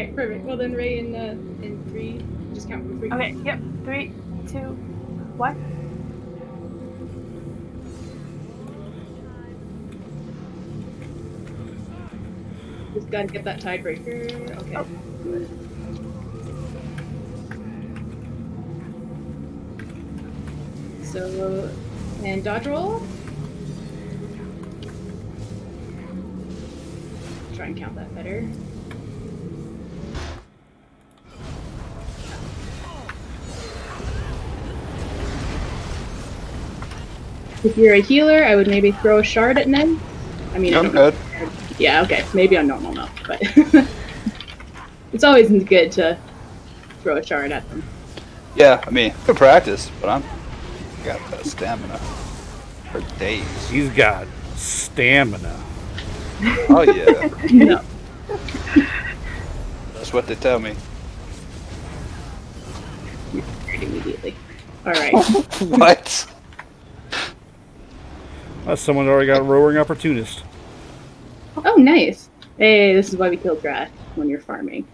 right, perfect. Well then, Ray, in 3, just count from 3. Okay. Yep. 3, 2, 1. Just gotta get that tiebreaker. Okay. Oh. So, and dodge roll. Try and count that better. If you're a healer, I would maybe throw a shard at Ned. I mean, I'm good. Yeah, okay. Maybe on normal no, but it's always good to throw a shard at them. Yeah, I mean, for practice, but I'm got that stamina for days. He's got stamina. Oh yeah, No. that's what they tell me. Immediately. All right. What? Someone already got a roaring opportunist. Oh, nice. Hey, this is why we kill grass when you're farming.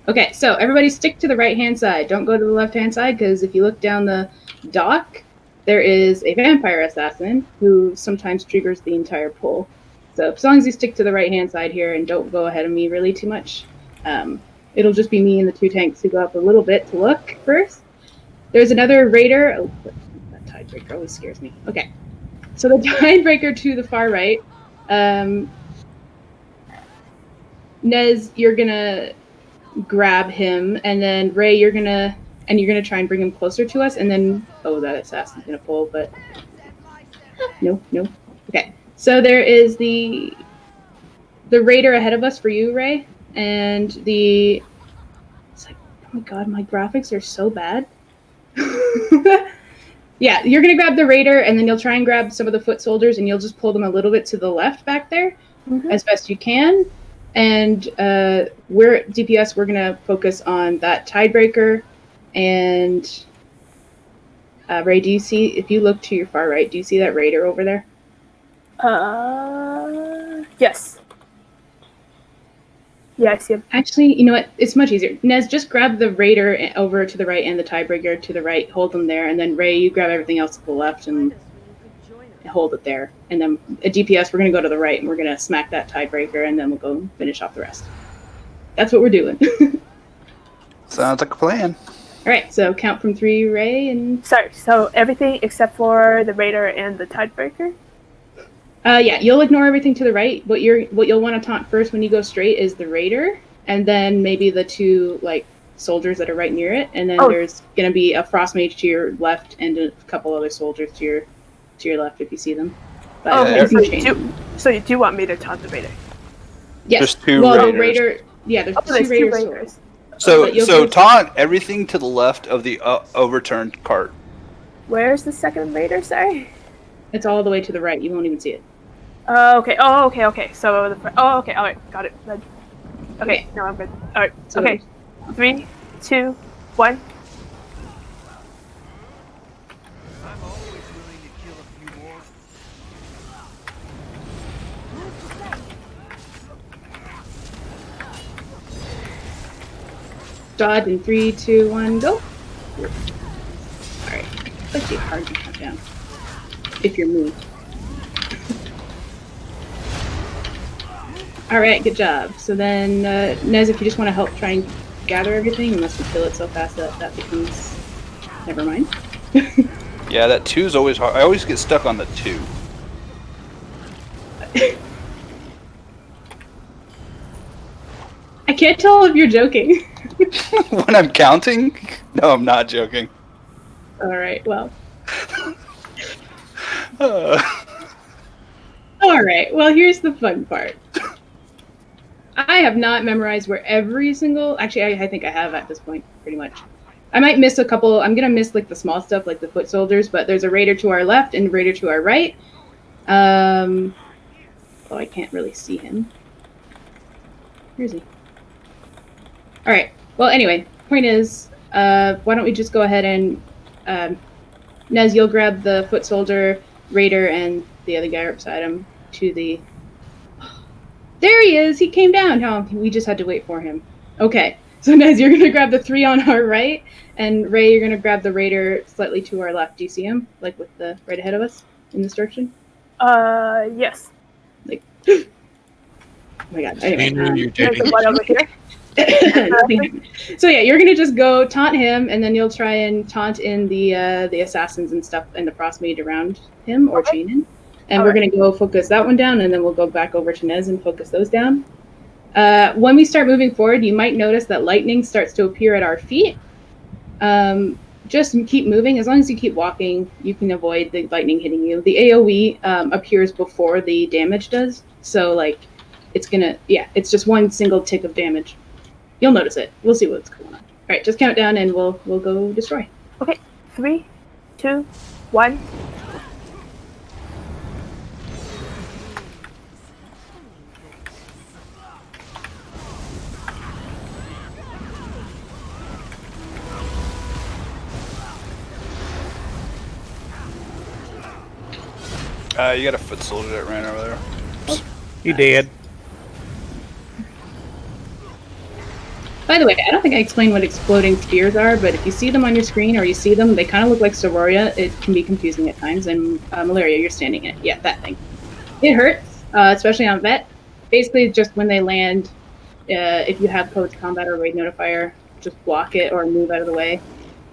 Okay, so everybody stick to the right-hand side. Don't go to the left-hand side, because if you look down the dock, there is a vampire assassin who sometimes triggers the entire pull. So as long as you stick to the right-hand side here and don't go ahead of me really too much, it'll just be me and the 2 tanks who go up a little bit to look first. There's another raider. Oh, that tiebreaker always scares me. Okay, so the tiebreaker to the far right, Nez, you're gonna grab him, and then Ray, you're gonna try and bring him closer to us, and then that assassin's gonna pull, but no. Okay, so there is the raider ahead of us for you, Ray, and it's like, oh my god, my graphics are so bad. Yeah, you're gonna grab the raider, and then you'll try and grab some of the foot soldiers, and you'll just pull them a little bit to the left back there, as best you can. And we're at DPS. We're gonna focus on that tiebreaker. And Ray, do you see? If you look to your far right, do you see that raider over there? Yes. Yeah, I see him. Actually, you know what? It's much easier. Nez, just grab the raider over to the right and the tiebreaker to the right. Hold them there, and then Ray, you grab everything else to the left and hold it there. And then at DPS, we're going to go to the right, and we're going to smack that tiebreaker, and then we'll go finish off the rest. That's what we're doing. Sounds like a plan. All right, so count from 3, Ray, and... Sorry, so everything except for the raider and the tiebreaker? Yeah, you'll ignore everything to the right. What you'll want to taunt first when you go straight is the raider, and then maybe the 2 soldiers that are right near it, and then there's going to be a frost mage to your left and a couple other soldiers to your left if you see them. But so you do want me to taunt the raider? Yes. There's 2 raiders. The raider. Yeah, there's 2 raiders. So taunt everything to the left of the overturned cart. Where's the second raider? Sorry. It's all the way to the right. You won't even see it. Okay. Oh, okay. So okay. All right. Got it. Okay. No, I'm good. All right. So okay. 3, 2, 1. Dodge in 3, 2, 1, go. Alright. It's actually hard to count down. If you're me. Alright, good job. So then, Nez, if you just want to help try and gather everything, unless we kill it so fast that becomes... Never mind. Yeah, that 2 is always hard. I always get stuck on the 2. I can't tell if you're joking. When I'm counting? No, I'm not joking. Alright, well. Alright, well, here's the fun part. I have not memorized where every single... Actually, I think I have at this point, pretty much. I might miss a couple... I'm going to miss, the small stuff, like the foot soldiers, but there's a raider to our left and a raider to our right. Oh, I can't really see him. Where is he? Alright, well, anyway, point is, why don't we just go ahead and... Nez, you'll grab the foot soldier, raider, and the other guy beside him to the... There he is! He came down! Oh, we just had to wait for him. Okay. So Nez, you're gonna grab the 3 on our right, and Ray, you're gonna grab the raider slightly to our left. Do you see him? Like with the right ahead of us in this direction? Yes. Like, oh my god. Anyway, You're There's dating. the one over here. nothing. So yeah, you're gonna just go taunt him, and then you'll try and taunt in the assassins and stuff and the proximate around him or chain him. And we're gonna go focus that one down, and then we'll go back over to Nez and focus those down. When we start moving forward, you might notice that lightning starts to appear at our feet. Just keep moving. As long as you keep walking, you can avoid the lightning hitting you. The AoE appears before the damage does, so like it's gonna, yeah, it's just one single tick of damage. You'll notice it. We'll see what's going on. All right, just count down and we'll go destroy. Okay. 3, 2, 1. You got a foot soldier that ran over there. He did. By the way, I don't think I explained what exploding spears are, but if you see them on your screen or you see them, they kind of look like Sororia. It can be confusing at times. And Malaria, you're standing in it. Yeah, that thing. It hurts, especially on vet. Basically, just when they land, if you have codes combat or raid notifier, just block it or move out of the way,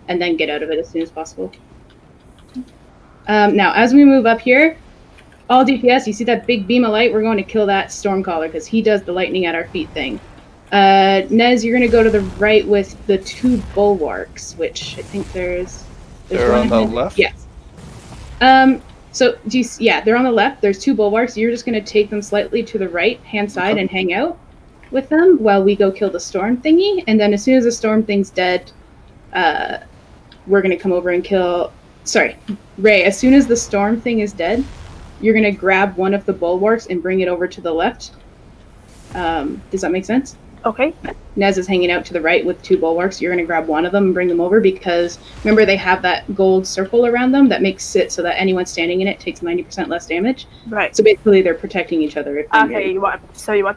and then get out of it as soon as possible. Now, as we move up here, all DPS, you see that big beam of light? We're going to kill that Stormcaller because he does the lightning at our feet thing. Nez, you're going to go to the right with the 2 bulwarks, which I think there's They're on the left? Yes. So, yeah, they're on the left. There's 2 bulwarks. You're just going to take them slightly to the right-hand side and hang out with them while we go kill the storm thingy. And then as soon as the storm thing's dead, we're going to come over and kill... Sorry, Ray, as soon as the storm thing is dead, you're going to grab one of the bulwarks and bring it over to the left. Does that make sense? Okay. Nez is hanging out to the right with 2 bulwarks. You're going to grab one of them and bring them over because, remember, they have that gold circle around them that makes it so that anyone standing in it takes 90% less damage. Right. So basically, they're protecting each other. Okay, you want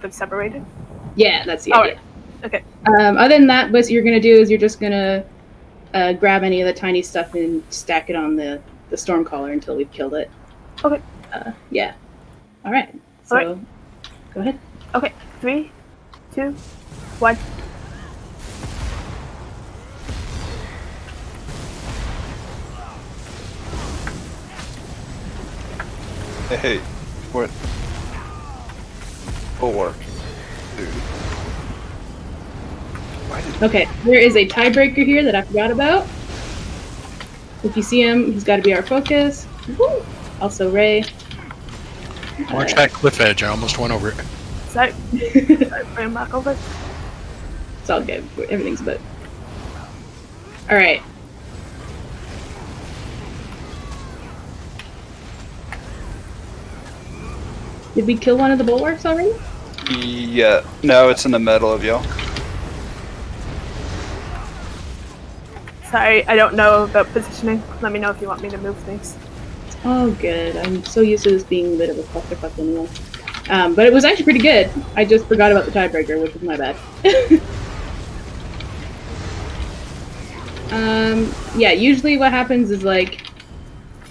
them separated? Yeah, that's the idea. Okay. Other than that, what you're going to do is you're just going to grab any of the tiny stuff and stack it on the Stormcaller until we've killed it. Okay. Yeah. All right. So, All right. Go ahead. Okay. 3, 2, 1. Hey, what? Bulwark. Dude. Why did... Okay, there is a tiebreaker here that I forgot about. If you see him, he's got to be our focus. Woo! Also, Ray. Watch that cliff edge. I almost went over it. Sorry. Bring him back over. It's all good. Everything's good. All right. Did we kill one of the bulwarks already? Yeah. No, it's in the middle of you. Sorry, I don't know about positioning. Let me know if you want me to move things. Oh, good. I'm so used to this being a bit of a clusterfuck anyway. But it was actually pretty good. I just forgot about the tiebreaker, which was my bad. Yeah, usually what happens is, like,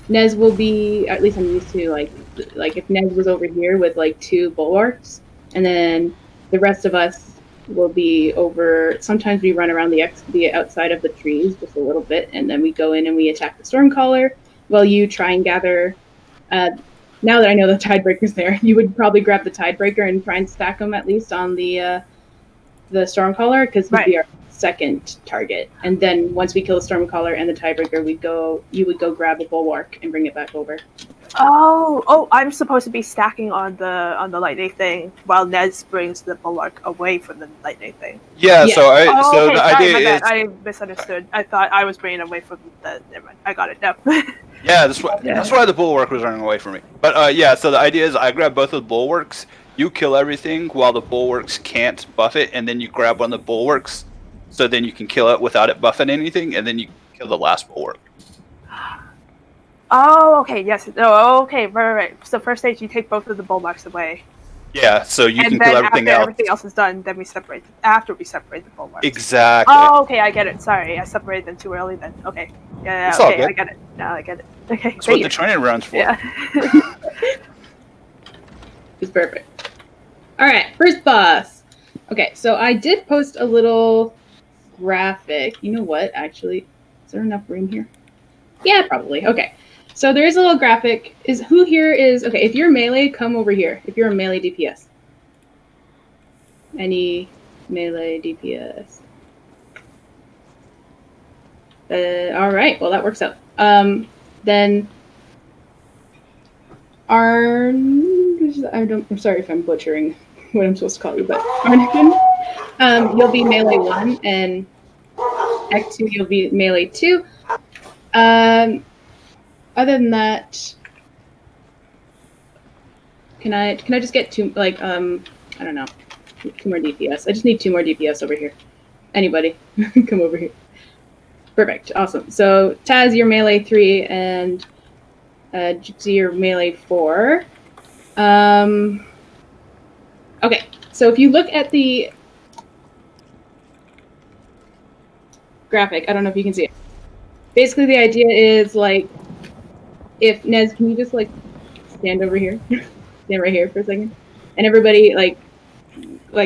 Nez will be, at least I'm used to, like if Nez was over here with, like, 2 bulwarks, and then the rest of us will be over, sometimes we run around the outside of the trees just a little bit, and then we go in and we attack the Stormcaller, while you try and gather, now that I know the Tidebreaker's there, you would probably grab the Tidebreaker and try and stack them at least on the Stormcaller, because he'd be our second target. And then once we kill the Stormcaller and the Tidebreaker, you would go grab a Bulwark and bring it back over. Oh! I'm supposed to be stacking on the lightning thing while Nez brings the bulwark away from the lightning thing. Yeah. Yeah. So Okay, the idea is. I misunderstood. I thought I was bringing away from the. Never mind. I got it now. Yeah, that's why the bulwark was running away from me. But yeah, so the idea is I grab both of the bulwarks, you kill everything while the bulwarks can't buff it, and then you grab one of the bulwarks, so then you can kill it without it buffing anything, and then you kill the last bulwark. Oh, okay, yes. Oh, okay, right. So first stage, you take both of the bulwarks away. Yeah, so you and can then kill everything after else. everything else is done, then we separate. After we separate the bulwarks. Exactly. Oh, okay, I get it. Sorry, I separated them too early. Then okay, yeah, It's all okay, good. I get it. Now I get it. Okay, That's thank what you. the training round's for. Yeah. It's perfect. All right, first boss. Okay, so I did post a little graphic. You know what? Actually, is there enough room here? Yeah, probably. Okay. So there is a little graphic. Is who here is okay? If you're melee, come over here. If you're a melee DPS, any melee DPS. All right. Well, that works out. Then I'm sorry if I'm butchering what I'm supposed to call you, but Arnican, you'll be melee 1, and Act 2 you'll be melee 2. Other than that, can I just get two, like, I don't know, 2 more DPS? I just need 2 more DPS over here. Anybody, come over here. Perfect, awesome. So Taz, you're melee 3, and Gypsy, you're melee 4. Okay, so if you look at the graphic, I don't know if you can see it. Basically, the idea is, like, if Nez, can you just, like, stand over here? Stand right here for a second. And everybody, like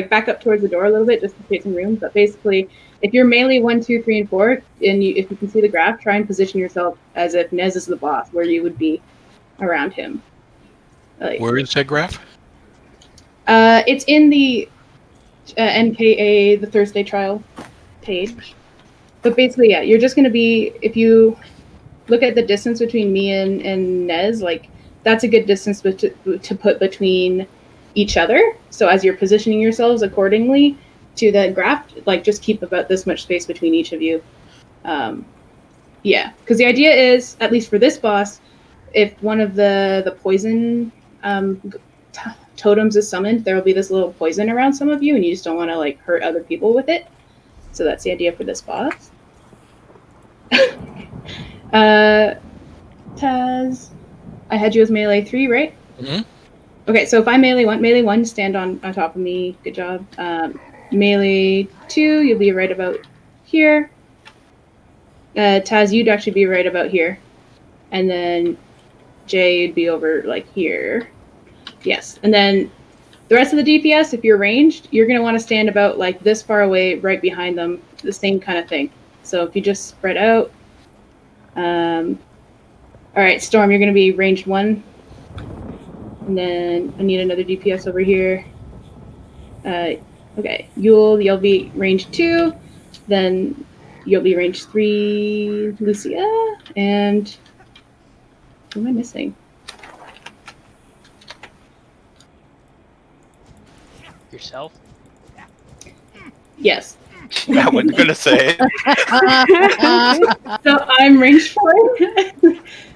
back up towards the door a little bit just to create some room. But basically, if you're melee 1, 2, 3, and 4, and if you can see the graph, try and position yourself as if Nez is the boss, where you would be around him. Like, Where is that graph? it's in the nKA, the Thursday trial page. But basically, yeah, you're just going to be, if you look at the distance between me and Nez, like, that's a good distance to put between each other. So as you're positioning yourselves accordingly to the graph, like, just keep about this much space between each of you. Yeah, because the idea is, at least for this boss, if one of the poison totems is summoned, there will be this little poison around some of you, and you just don't want to, like, hurt other people with it. So that's the idea for this boss. Taz, I had you as melee 3, right? Mm-hmm. Okay, so if I'm melee 1, stand on top of me. Good job. Melee 2, you'll be right about here. Taz, you'd actually be right about here. And then Jay, you'd be over, like, here. Yes. And then the rest of the DPS, if you're ranged, you're going to want to stand about, like, this far away, right behind them. The same kind of thing. So if you just spread out. All right, Storm, you're going to be ranged 1. And then I need another DPS over here. Okay, you'll be range 2. Then you'll be range 3, Lucia. And who am I missing? Yourself? I Yes. wasn't gonna say it. So I'm range 4.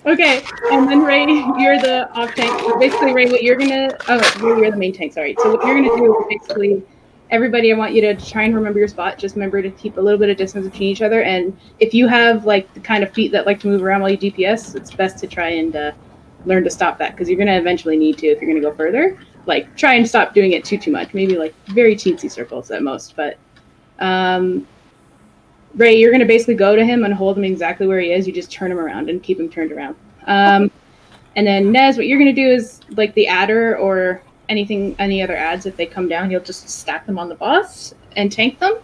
Okay, and then Ray, you're the off tank. So basically, Ray, what you're gonna Ray, you're the main tank. Sorry. So what you're gonna do is basically, everybody, I want you to try and remember your spot. Just remember to keep a little bit of distance between each other. And if you have, like, the kind of feet that like to move around while you DPS, it's best to try and learn to stop that, because you're gonna eventually need to if you're gonna go further. Like, try and stop doing it too much. Maybe, like, very teensy circles at most, but. Ray, you're going to basically go to him and hold him exactly where he is. You just turn him around and keep him turned around. And then Nez, what you're going to do is, like, the adder or any other adds, if they come down, you'll just stack them on the boss and tank them.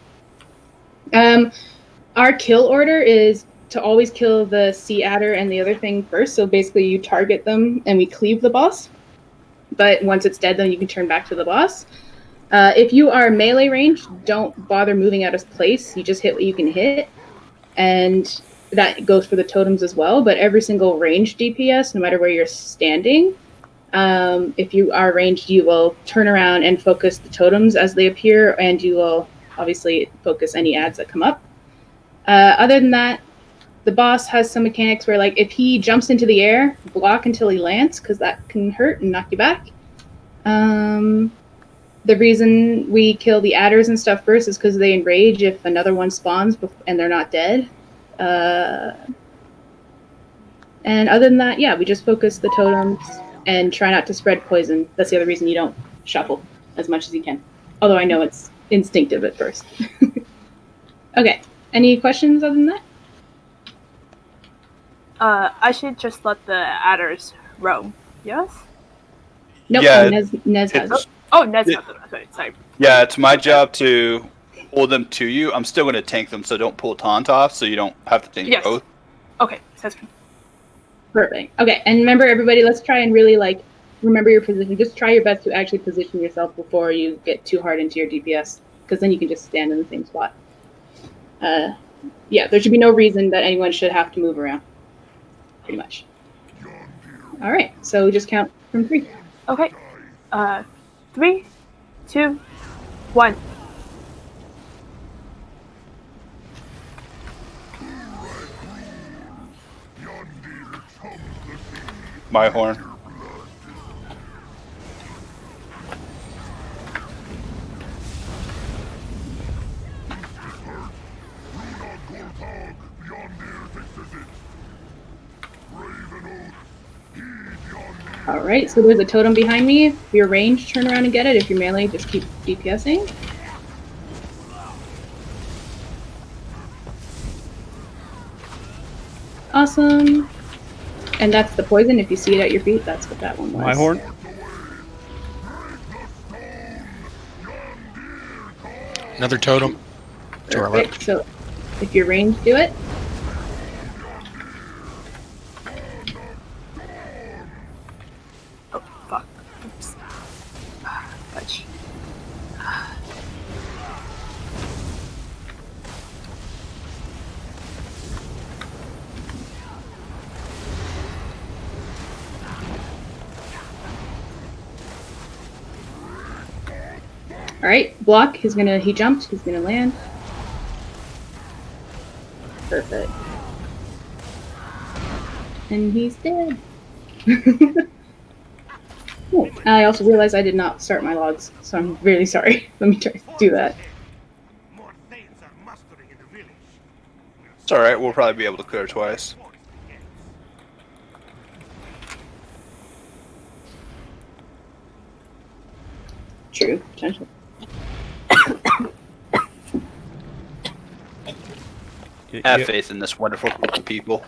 Our kill order is to always kill the sea adder and the other thing first. So basically you target them and we cleave the boss. But once it's dead, then you can turn back to the boss. If you are melee range, don't bother moving out of place. You just hit what you can hit. And that goes for the totems as well. But every single ranged DPS, no matter where you're standing, if you are ranged, you will turn around and focus the totems as they appear, and you will obviously focus any adds that come up. Other than that, the boss has some mechanics where, like, if he jumps into the air, block until he lands, because that can hurt and knock you back. The reason we kill the adders and stuff first is because they enrage if another one spawns and they're not dead. And other than that, yeah, we just focus the totems and try not to spread poison. That's the other reason you don't shuffle as much as you can. Although I know it's instinctive at first. Okay. Any questions other than that? I should just let the adders roam. Yes. Nope. Yeah, Nez has. it's- Oh, Ned's not the sorry. Yeah, it's my job to pull them to you. I'm still going to tank them, so don't pull Taunt off, so you don't have to tank Yes. both. Okay, sounds good. Perfect. Okay, and remember, everybody, let's try and really remember your position. Just try your best to actually position yourself before you get too hard into your DPS, because then you can just stand in the same spot. Yeah, there should be no reason that anyone should have to move around. Pretty much. All right, so just count from 3. Okay. 3, 2, 1. My horn. All right, so there's a totem behind me. If you're ranged, turn around and get it. If you're melee, just keep DPSing. Awesome. And that's the poison. If you see it at your feet, that's what that one was. My horn. Another totem. To our Perfect. left. So if you're ranged, do it. Oh, fuck. Oops. Fudge. All right, block. He jumped. He's gonna land. Perfect. And he's dead. Oh, I also realized I did not start my logs, so I'm really sorry. Let me try to do that. More Thanes are mustering in the village. It's alright, we'll probably be able to clear twice. True, potential. Have faith in this wonderful group of people.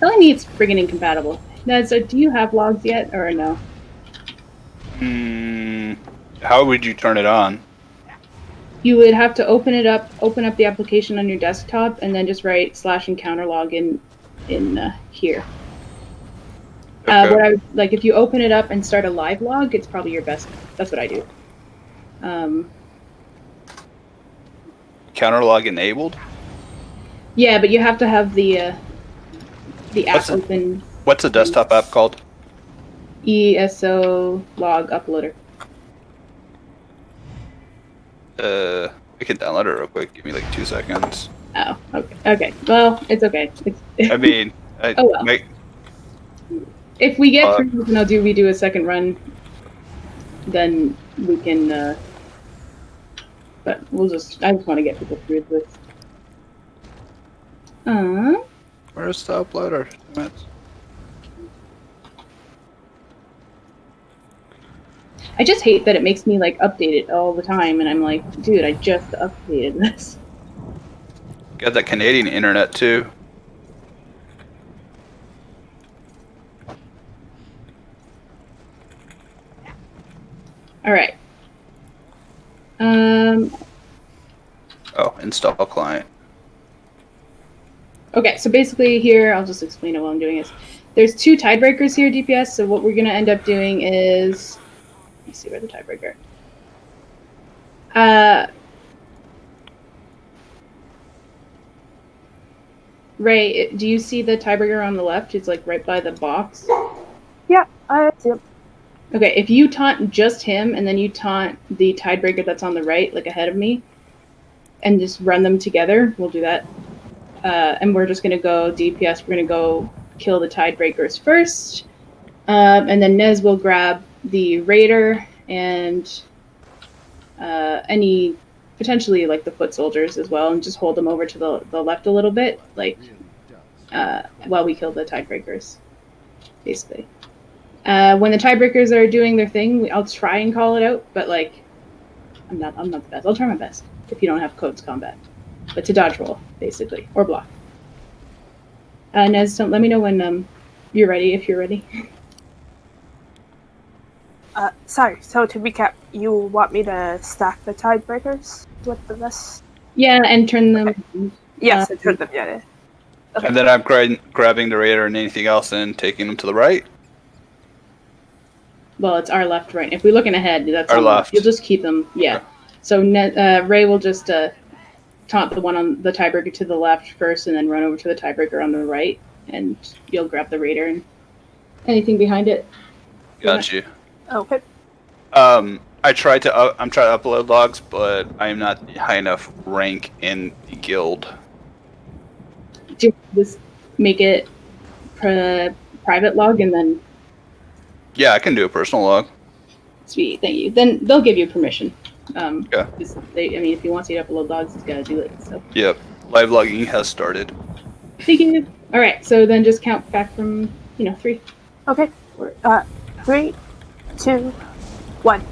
Telling me it's friggin' incompatible. Ned, so do you have logs yet, or no? How would you turn it on? You would have to open up the application on your desktop, and then just write /encounter log in here. Okay. What I would, if you open it up and start a live log, it's probably your best. That's what I do. Counter log enabled? Yeah, but you have to have the app open. What's the desktop app called? ESO log uploader. We can download it real quick. Give me like 2 seconds. Oh, okay. Okay. Well, it's okay. I mean, Oh, well. If we get through and we do a second run, then we can. But I just want to get people through this. Where's the uploader? Damn it. I just hate that it makes me update it all the time, and I'm like, dude, I just updated this. Got that Canadian internet too. All right. Oh, install client. Okay, so basically here, I'll just explain it while I'm doing this. There's 2 tiebreakers here, DPS. So what we're gonna end up doing is, let's see where the tiebreaker. Ray, do you see the tiebreaker on the left? It's like right by the box. Yeah, I see it. Okay, if you taunt just him and then you taunt the tiebreaker that's on the right, like ahead of me, and just run them together, we'll do that. And we're just gonna go DPS. We're gonna go kill the tiebreakers first, and then Nez will grab the raider and any potentially like the foot soldiers as well, and just hold them over to the left a little bit, like while we kill the tiebreakers, basically. When the tiebreakers are doing their thing, I'll try and call it out, but like I'm not the best. I'll try my best if you don't have codes combat, but to dodge roll basically or block. Nez, let me know when you're ready. If you're ready. Sorry, so to recap, you want me to stack the tiebreakers with the rest? Yeah, and turn them. Yes, I turned them, yeah. Okay. And then I'm grabbing the raider and anything else and taking them to the right. Well, it's our left, right. If we're looking ahead, that's Our on left. You'll just keep them. Yeah. Okay. So Ray will just taunt the one on the tiebreaker to the left first, and then run over to the tiebreaker on the right, and you'll grab the raider and anything behind it. Got you. Okay. I'm trying to upload logs, but I am not high enough rank in the guild. Do you just make it private log and then Yeah, I can do a personal log. sweet, thank you. Then they'll give you permission. Okay. If he wants you to upload logs, he's got to do it. So. Yep. Live logging has started. Thank you. All right, so then just count back from 3. Okay. 3, 2, 1.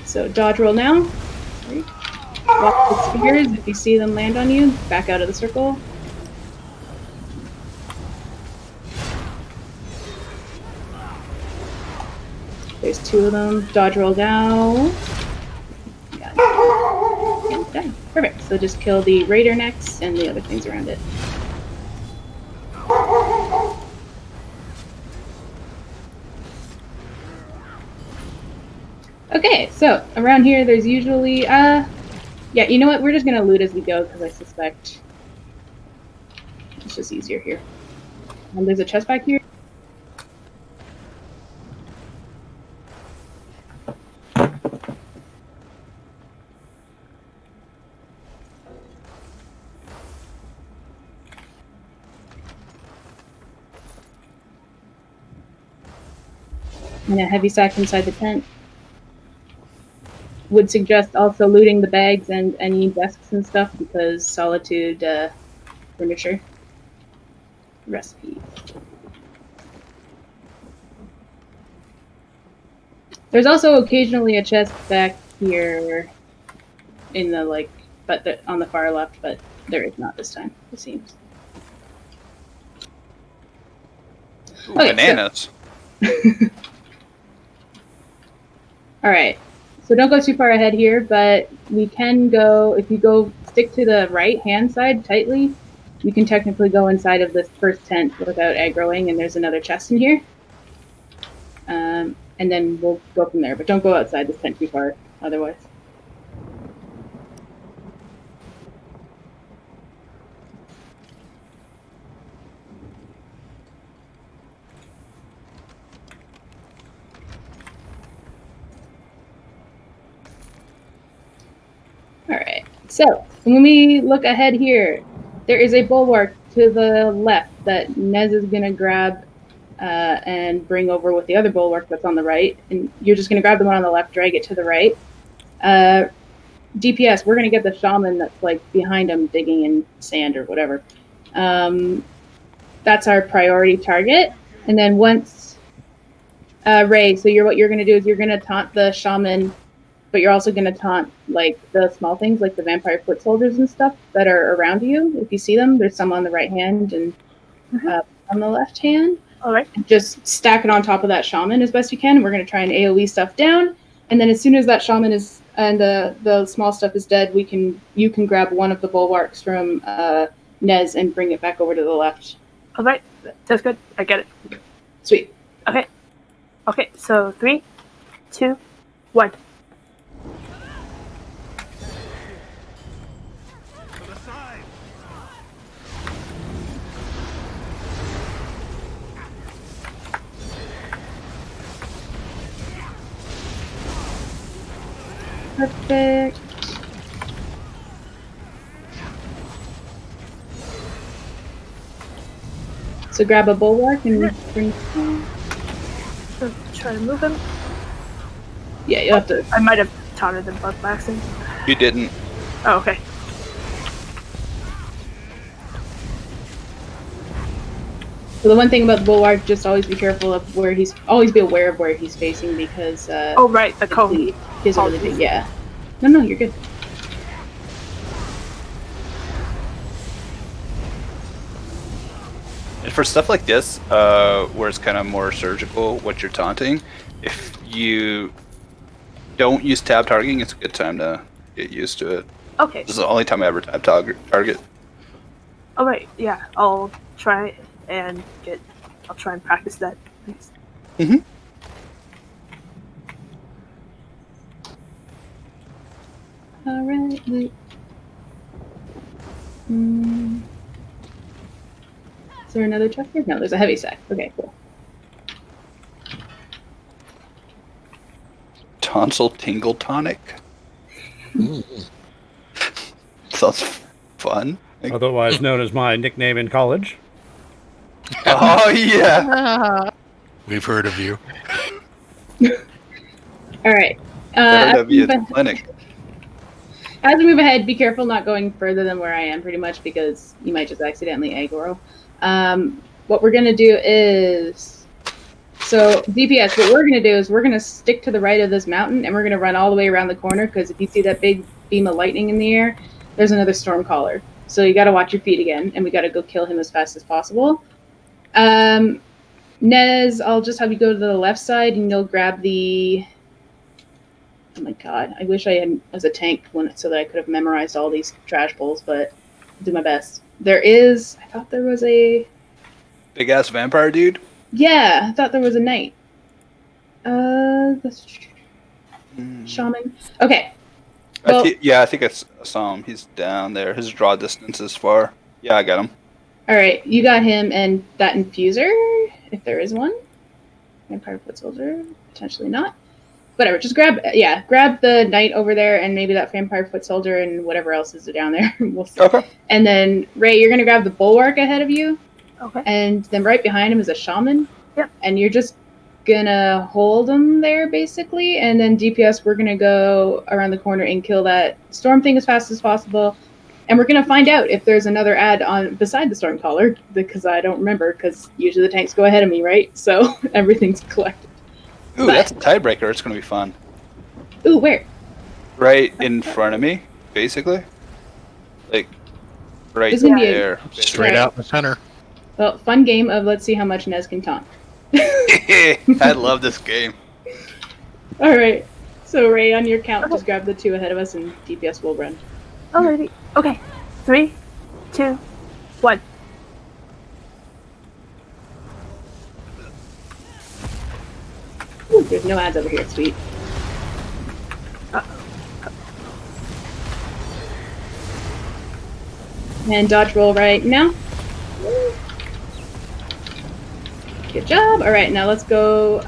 So dodge roll now. Walk the spears. If you see them land on you, back out of the circle. There's 2 of them. Dodge roll down. Got it. And done. Perfect. So just kill the raider next and the other things around it. Okay, so around here there's usually, yeah, you know what? We're just gonna loot as we go because I suspect it's just easier here. There's a chest back here. And a heavy sack inside the tent. Would suggest also looting the bags and any desks and stuff because solitude furniture recipes. There's also occasionally a chest back here in the on the far left, but there is not this time, it seems. Ooh, okay, bananas. All right. So don't go too far ahead here, but we can go, if you stick to the right-hand side tightly, you can technically go inside of this first tent without aggroing, and there's another chest in here. And then we'll go from there, but don't go outside this tent too far, otherwise. Alright, so when we look ahead here, there is a bulwark to the left that Nez is going to grab and bring over with the other bulwark that's on the right. And you're just going to grab the one on the left, drag it to the right. DPS, we're going to get the shaman that's like behind him digging in sand or whatever. That's our priority target. And then once, Ray, so what you're going to do is you're going to taunt the shaman, but you're also going to taunt like the small things like the vampire foot soldiers and stuff that are around you. If you see them, there's some on the right hand and on the left hand. All right. Just stack it on top of that shaman as best you can. We're going to try and AoE stuff down, and then as soon as that shaman is and the small stuff is dead, you can grab one of the bulwarks from Nez and bring it back over to the left. All right. That's good. I get it. Sweet. Okay. Okay. So 3, 2, 1. To the side. Perfect. So grab a bulwark and bring. So try to move him. Yeah, you have to. I might have taunted them both by accident. You didn't. Oh, okay. So the one thing about the bulwark, just always be careful of where he's. Always be aware of where he's facing because. Oh, right. The cone. He has a really big. Yeah. No, you're good. And for stuff like this, where it's kind of more surgical, what you're taunting, if you don't use tab targeting, it's a good time to get used to it. Okay. This is the only time I ever tab target. All right. Yeah. I'll try and practice that. Thanks. Mm-hmm. All right. Is there another check here? No, there's a heavy sack. Okay, cool. Tonsil tingle tonic. Sounds fun. Otherwise known as my nickname in college. Oh yeah. We've heard of you. All right. Better to be as, at the clinic. as we move ahead, be careful not going further than where I am, pretty much, because you might just accidentally aggro. What we're gonna do is, so DPS. What we're gonna do is we're gonna stick to the right of this mountain, and we're gonna run all the way around the corner. Because if you see that big beam of lightning in the air, there's another storm caller. So you got to watch your feet again, and we got to go kill him as fast as possible. Nez, I'll just have you go to the left side, and you'll grab the. Oh my god! I wish I had as a tank so that I could have memorized all these trash bowls, but I'll do my best. There is. I thought there was a. Big ass vampire dude. Yeah, I thought there was a knight. The shaman. Okay. Well, I think I saw him. He's down there. His draw distance is far. Yeah, I got him. all right, you got him and that infuser, if there is one. Vampire foot soldier, potentially not. Whatever, just grab the knight over there and maybe that vampire foot soldier and whatever else is down there. We'll see. Okay. And then Ray, you're gonna grab the bulwark ahead of you. Okay. And then right behind him is a shaman. Yep. And you're just gonna hold him there basically, and then DPS, we're gonna go around the corner and kill that storm thing as fast as possible. And we're gonna find out if there's another ad on beside the storm caller, because I don't remember, because usually the tanks go ahead of me, right? So everything's collected. Ooh, that's a tiebreaker. It's gonna be fun. Ooh, where? Right in front of me, basically. Like right It's gonna be there. Straight out in the center. Well, fun game of let's see how much Nez can taunt. I love this game. All right. So Ray, on your count, just grab the two ahead of us, and DPS will run. Alrighty. Okay. 3, 2, 1. Ooh, there's no ads over here. Sweet. And dodge roll right now. Good job. All right, now let's go.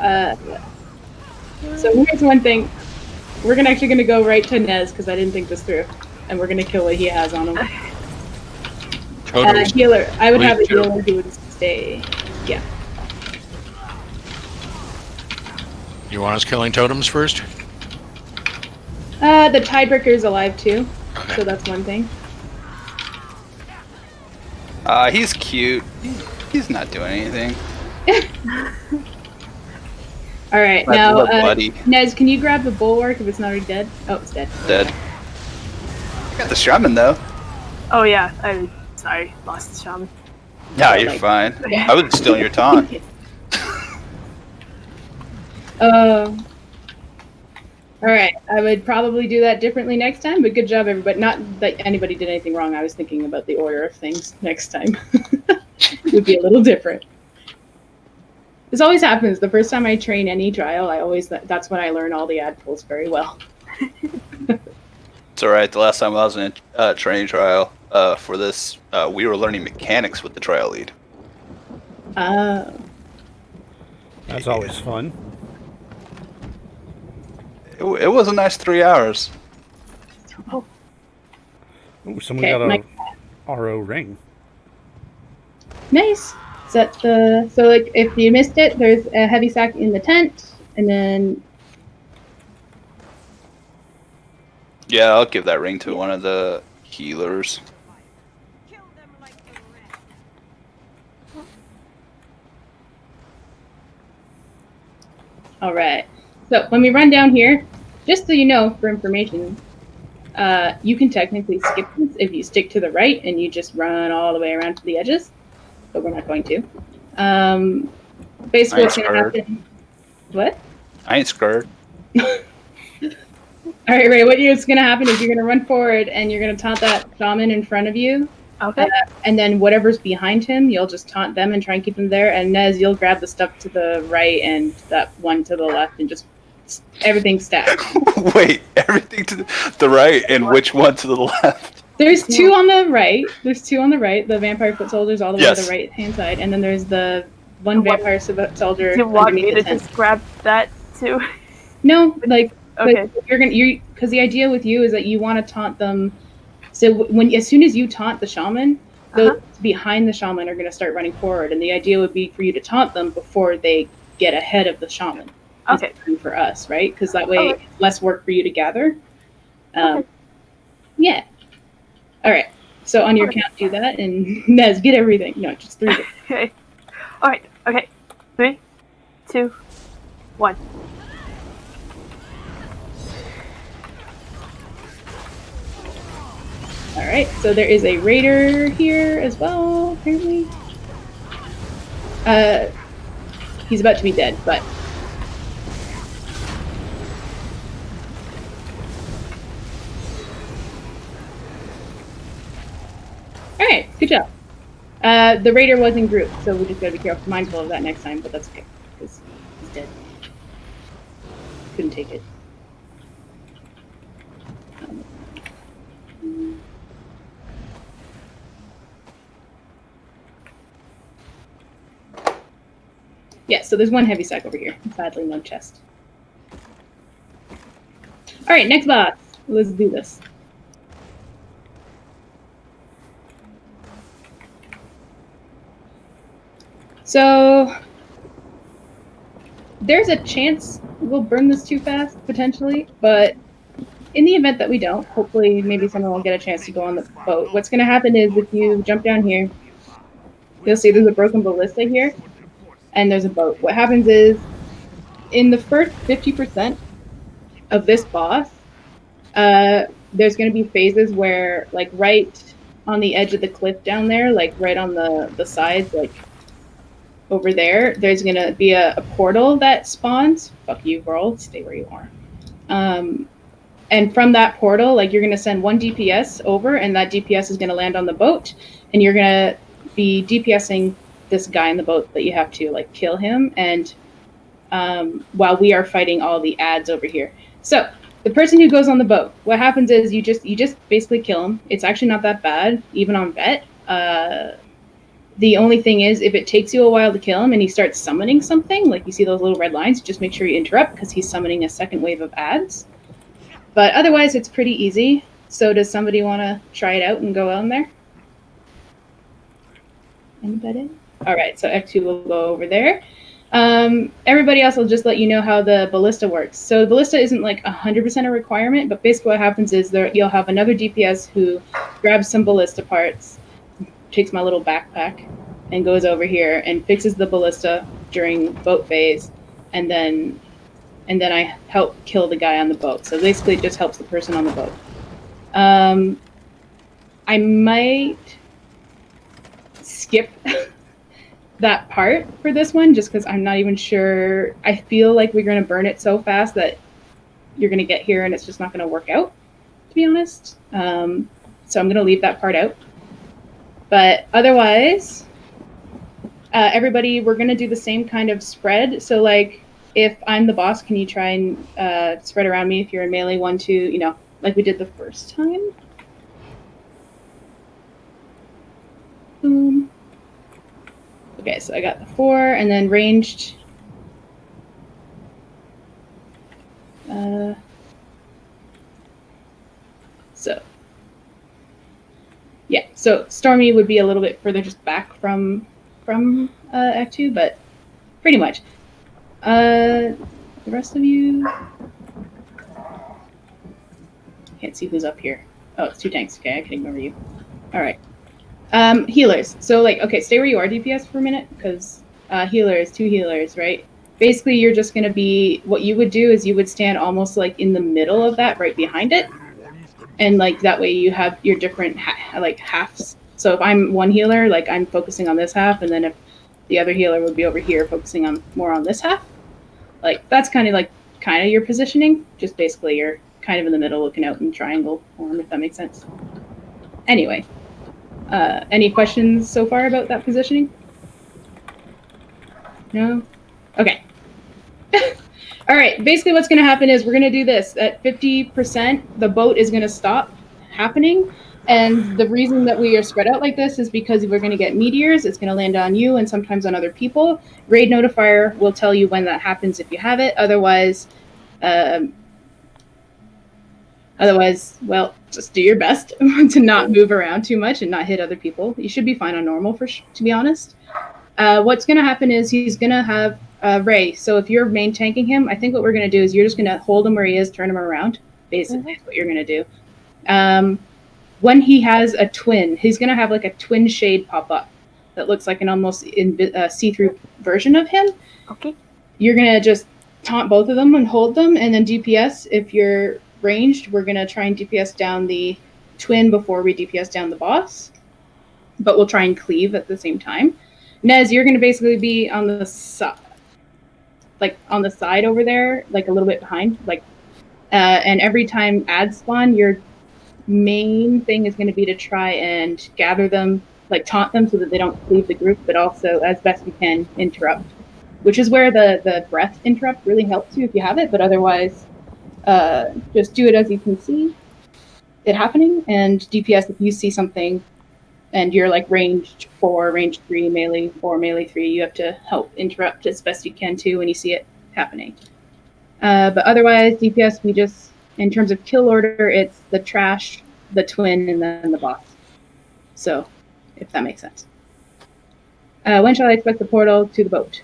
So here's one thing. We're actually gonna go right to Nez because I didn't think this through, and we're gonna kill what he has on him. Healer. I would have a healer who would stay. Yeah. You want us killing totems first? The tiebreaker is alive too, so that's one thing. He's cute. He's not doing anything. All right, My now little buddy. Nez, can you grab the bulwark if it's not already dead? Oh, it's dead. Dead. Got the shaman though. Oh yeah. Sorry, lost the shaman. No, you're fine. I was stealing your taunt. All right, I would probably do that differently next time, but good job, everybody. Not that anybody did anything wrong. I was thinking about the order of things next time. It would be a little different. This always happens. The first time I train any trial, that's when I learn all the ad pulls very well. It's all right. The last time I was in a training trial for this, we were learning mechanics with the trial lead. That's always fun. It was a nice 3 hours. Ooh, someone Okay, got a RO ring. Nice. So like if you missed it, there's a heavy sack in the tent, and then Yeah, I'll give that ring to one of the healers. all right. So when we run down here, just so you know, for information, you can technically skip this if you stick to the right and you just run all the way around to the edges, but we're not going to. Basically, what's going to happen? What? I ain't scared. All right, Ray. What's going to happen is you're going to run forward and you're going to taunt that shaman in front of you. Okay. And then whatever's behind him, you'll just taunt them and try and keep them there. And Nez, you'll grab the stuff to the right and that one to the left and just everything stacked. Wait, everything to the right and which one to the left? There's two on the right. The vampire foot soldiers all the way to the right hand side, and then there's the one vampire soldier. Do you want underneath me to the tent. just grab that too? No, like Okay. because the idea with you is that you want to taunt them. So as soon as you taunt the shaman, those behind the shaman are going to start running forward, and the idea would be for you to taunt them before they get ahead of the shaman. Okay. For us, right? Because that way, it's less work for you to gather. Yeah. All right. So on your count, do that, and Nez, get everything. No, just 3. Okay. All right. Okay. 3, 2, 1. All right. So there is a raider here as well. Apparently, he's about to be dead, but. All right, good job. The raider was in group, so we just gotta be mindful of that next time. But that's okay because he's dead. Couldn't take it. Yeah, so there's one heavy sack over here. Sadly, no chest. All right, next boss. Let's do this. So there's a chance we'll burn this too fast, potentially, but in the event that we don't, hopefully maybe someone will get a chance to go on the boat. What's going to happen is if you jump down here, you'll see there's a broken ballista here, and there's a boat. What happens is, in the first 50% of this boss, there's going to be phases where, like, right on the edge of the cliff down there, like right on the sides, like over there, there's going to be a portal that spawns. Fuck you, world. Stay where you are. And from that portal, like, you're going to send one DPS over, and that DPS is going to land on the boat, and you're going to be DPSing this guy in the boat that you have to, like, kill him, and while we are fighting all the ads over here. So the person who goes on the boat, what happens is you just basically kill him. It's actually not that bad, even on vet. The only thing is, if it takes you a while to kill him and he starts summoning something, like you see those little red lines, just make sure you interrupt because he's summoning a second wave of ads. But otherwise, it's pretty easy. So does somebody want to try it out and go on there? Anybody? All right, so F2 will go over there. Everybody else will just let you know how the ballista works. So the ballista isn't like 100% a requirement, but basically what happens is you'll have another DPS who grabs some ballista parts, takes my little backpack, and goes over here and fixes the ballista during boat phase, and then I help kill the guy on the boat. So basically it just helps the person on the boat. I might skip that part for this one, just because I'm not even sure. I feel like we're going to burn it so fast that you're going to get here and it's just not going to work out, to be honest. So I'm going to leave that part out. But otherwise, everybody, we're going to do the same kind of spread. So, like, if I'm the boss, can you try and spread around me if you're in melee 1, 2, you know, like we did the first time? Boom. Okay, so I got the 4, and then ranged. So, yeah, so Stormy would be a little bit further just back from Act 2, but pretty much. The rest of you... Can't see who's up here. Oh, it's 2 tanks. Okay, I can ignore you. All right. Healers. So, like, okay, stay where you are, DPS, for a minute, because healers, 2 healers, right? Basically, you're just going to be... What you would do is you would stand almost, like, in the middle of that, right behind it. And, like, that way you have your different, like, halves. So if I'm one healer, like, I'm focusing on this half, and then if the other healer would be over here focusing on more on this half. Like, that's kind of your positioning. Just basically you're kind of in the middle looking out in triangle form, if that makes sense. Anyway. Any questions so far about that positioning? No? Okay. All right, basically what's going to happen is we're going to do this. At 50%, the boat is going to stop happening. And the reason that we are spread out like this is because we're going to get meteors. It's going to land on you and sometimes on other people. Raid Notifier will tell you when that happens if you have it. Otherwise, well, just do your best to not move around too much and not hit other people. You should be fine on normal, to be honest. What's going to happen is he's going to have Ray. So if you're main tanking him, I think what we're going to do is you're just going to hold him where he is, turn him around. Basically, is what you're going to do. When he has a twin, he's going to have like a twin shade pop up that looks like an almost see-through version of him. Okay. You're going to just taunt both of them and hold them, and then DPS, if you're ranged, we're going to try and DPS down the twin before we DPS down the boss. But we'll try and cleave at the same time. Nez, you're going to basically be on the side, like on the side over there, like a little bit behind, like, and every time ads spawn, your main thing is going to be to try and gather them, like taunt them so that they don't cleave the group, but also as best you can interrupt, which is where the breath interrupt really helps you if you have it, but otherwise just do it as you can see it happening, and DPS if you see something and you're like ranged 4, range 3, melee 4, melee 3, you have to help interrupt as best you can too when you see it happening. But otherwise, DPS, we just, in terms of kill order, it's the trash, the twin, and then the boss. So, if that makes sense. When shall I expect the portal to the boat?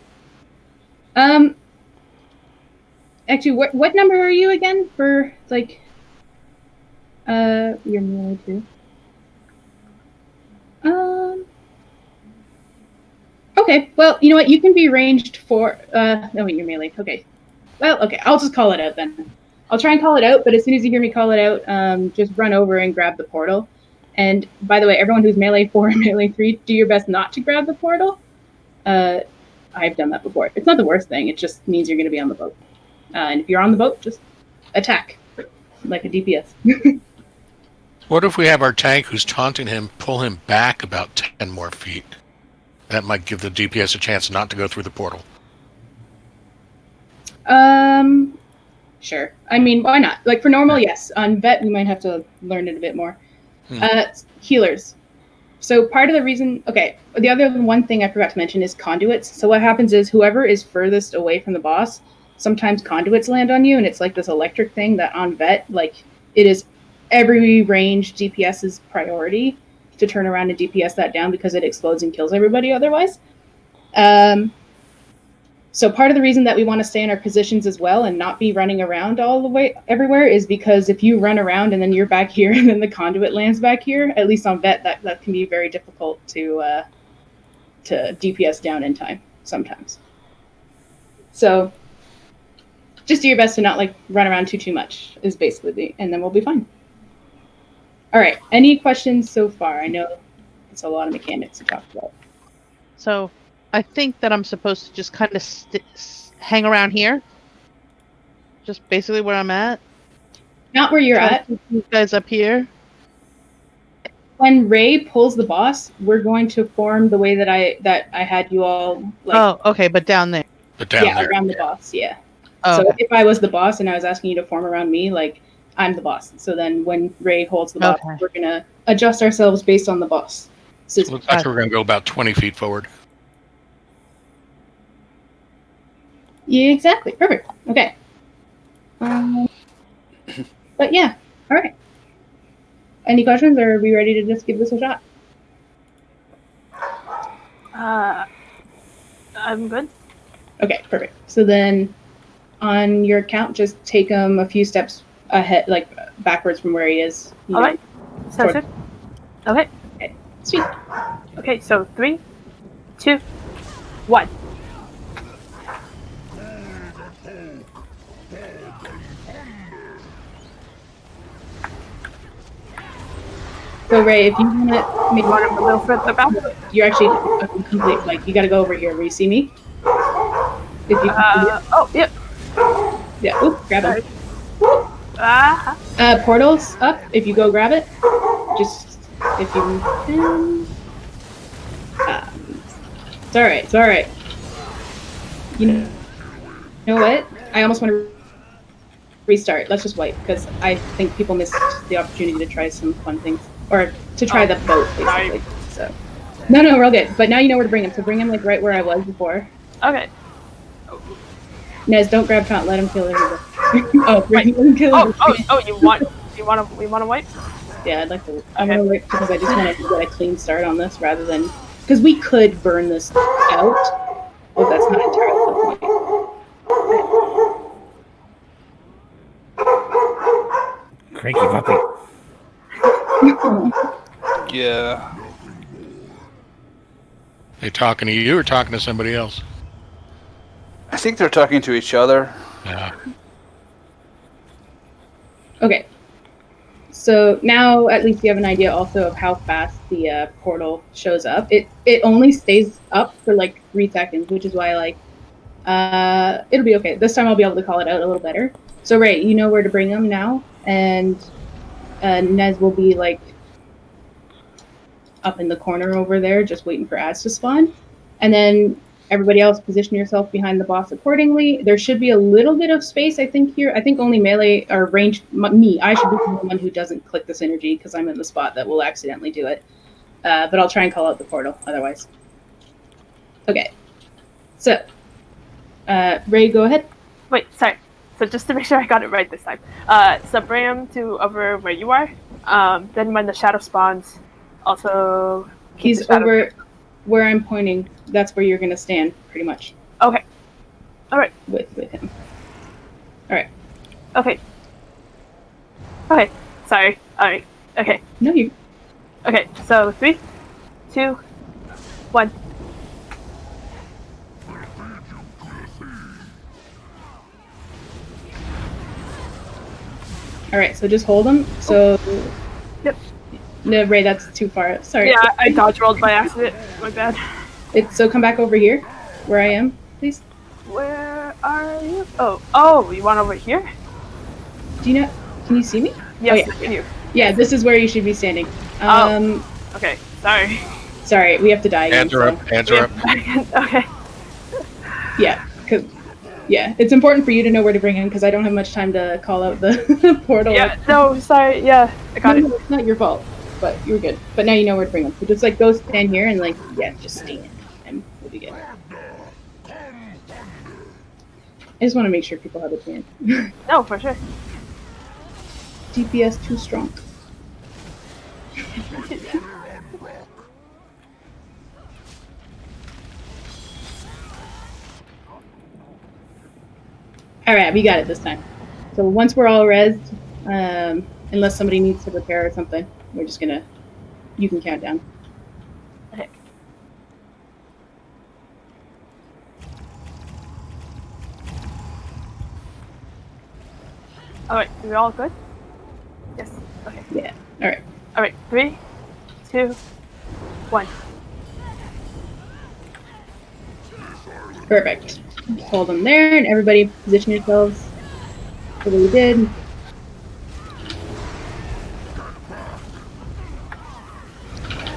Actually, what number are you again for, like, your melee 2? Okay, well, you know what? You can be ranged for, no, wait, you're melee. Okay. Well, okay, I'll just call it out then. I'll try and call it out, but as soon as you hear me call it out, just run over and grab the portal. And by the way, everyone who's melee 4 and melee 3, do your best not to grab the portal. I've done that before. It's not the worst thing. It just means you're going to be on the boat. And if you're on the boat, just attack, like a DPS. What if we have our tank who's taunting him, pull him back about 10 more feet? That might give the DPS a chance not to go through the portal. Sure. I mean, why not? Like, for normal, yes. On vet, we might have to learn it a bit more. Healers. So part of the reason... Okay, the other one thing I forgot to mention is conduits. So what happens is whoever is furthest away from the boss, sometimes conduits land on you, and it's like this electric thing that on vet, like, it is every range DPS's priority to turn around and DPS that down because it explodes and kills everybody otherwise. So part of the reason that we want to stay in our positions as well and not be running around all the way everywhere is because if you run around and then you're back here and then the conduit lands back here, at least on vet, that can be very difficult to DPS down in time sometimes. So just do your best to not like run around too much is basically and then we'll be fine. All right. Any questions so far? I know it's a lot of mechanics to talk about. So I think that I'm supposed to just kind of hang around here. Just basically where I'm at. Not where you're Try to at. keep these guys up here. When Ray pulls the boss, we're going to form the way that I had you all like. Oh, okay, but down there. But down yeah, there. around the boss. Yeah. Oh, So okay. if I was the boss and I was asking you to form around me, like I'm the boss. So then when Ray holds the boss, Okay. we're gonna adjust ourselves based on the boss. So Looks like we're going to go about 20 feet forward. yeah, exactly. Perfect. Okay. But yeah. All right. Any questions, or are we ready to just give this a shot? I'm good. Okay, perfect. So then, on your count, just take him a few steps ahead, like backwards from where he is. All right. Sounds toward- good. Okay. Sweet. Okay. So 3, 2, 1. So Ray, if you want to, maybe You want him a little further back? you're actually complete. Like you got to go over here where you see me. If you Oh, yep. yeah, oop, grab him. Portals up. If you go grab it, just if you can. It's all right. It's all right. You know what? I almost want to restart. Let's just wait because I think people missed the opportunity to try some fun things or to try the boat basically. So no, we're all good. But now you know where to bring him. So bring him like right where I was before. Okay. Nez, don't grab Taunt. Let him kill everybody. Oh, let him kill everybody. You want to wipe? Yeah, I'd like to. I'm gonna wait because I just want to get a clean start on this rather than because we could burn this out, but that's not entirely the point. Cranky puppy. Yeah. They talking to you or talking to somebody else? I think they're talking to each other. Yeah. Okay. So now at least you have an idea also of how fast the portal shows up. It only stays up for like 3 seconds, which is why like it'll be okay. This time I'll be able to call it out a little better. So Ray, you know where to bring them now, and Nez will be like up in the corner over there, just waiting for ads to spawn, and then everybody else position yourself behind the boss accordingly. There should be a little bit of space, I think, here. I think only melee or range, me, I should be the one who doesn't click the synergy because I'm in the spot that will accidentally do it. But I'll try and call out the portal otherwise. Okay. So, Ray, go ahead. Wait, sorry. So just to make sure I got it right this time. So bring him to over where you are. Then when the shadow spawns, also keep the He's shadow- over where I'm pointing. That's where you're going to stand, pretty much. Okay. All right. With him. All right. Okay. Okay. Sorry. All right. Okay. No, you. Okay. So 3, 2, 1. All right. So just hold him. So. Yep. No, Ray, that's too far. Sorry. Yeah, I dodge rolled by accident. My bad. So come back over here, where I am, please. Where are you? Oh, you want over here? Do you know? Can you see me? Yes, Oh, I can hear. Yeah, this is where you should be standing. Okay. Sorry. Sorry, we have to die again. Hands are up. Hands are up. Okay. Yeah, yeah, it's important for you to know where to bring him because I don't have much time to call out the portal. Yeah. No. Sorry. Yeah. I got it. It's not your fault, but you're good. But now you know where to bring him. So just like go stand here and like just stand, and we'll be good. I just want to make sure people have a chance. No, for sure. DPS too strong. All right, we got it this time. So once we're all rezzed, unless somebody needs to repair or something, we're just gonna. You can count down. Okay. All right. Are we all good? Yes. Okay. Yeah. All right. All right. 3, 2, 1. Perfect. Hold them there, and everybody position yourselves the way you did.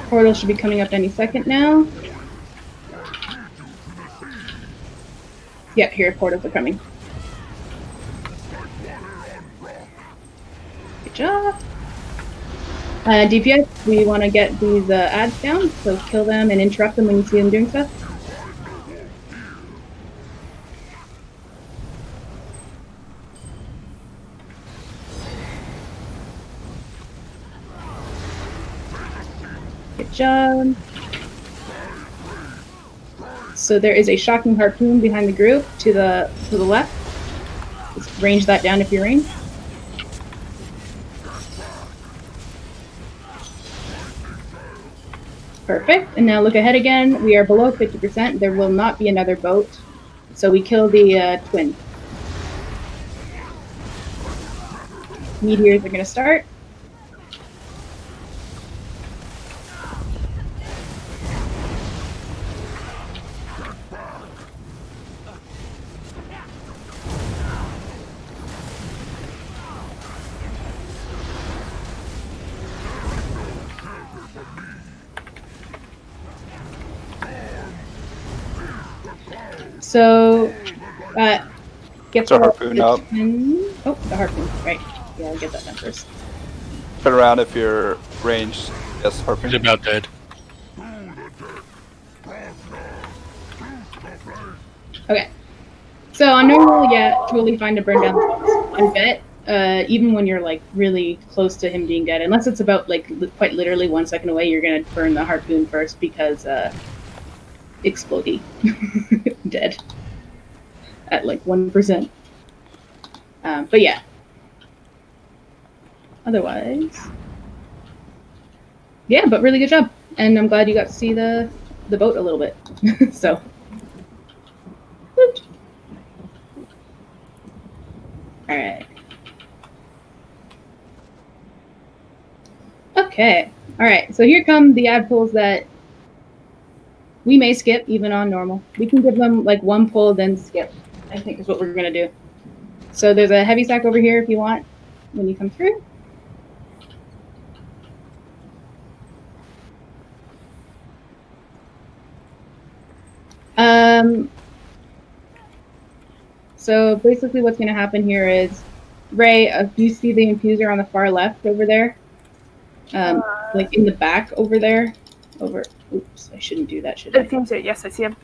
Portal should be coming up any second now. Yeah, here, portals are coming. Good job. DPS, we want to get these ads down, so kill them and interrupt them when you see them doing stuff. Good job. So there is a shocking harpoon behind the group to the left. Just range that down if you're ranged. Perfect. And now look ahead again. We are below 50%. There will not be another boat. So we kill the twin. Meteors are going to start. So, get the harpoon up. Oh, the harpoon. Right. Yeah, I'll get that done first. Turn around if you're ranged. Yes, harpoon. He's about dead. Okay. So on normal, yeah, totally fine to burn down the box. I bet, even when you're like really close to him being dead, unless it's about like quite literally 1 second away, you're gonna burn the harpoon first because explodey. Dead. At like 1%. But yeah. Otherwise. Yeah, but really good job. And I'm glad you got to see the boat a little bit. So. Alright. Okay. Alright, so here come the ad pulls that we may skip, even on normal. We can give them like 1 pull, then skip, I think is what we're going to do. So there's a heavy sack over here if you want, when you come through. So basically what's going to happen here is, Ray, do you see the infuser on the far left over there? Like in the back over there? Oops, I shouldn't do that, should I? Infuser, yes, I see him.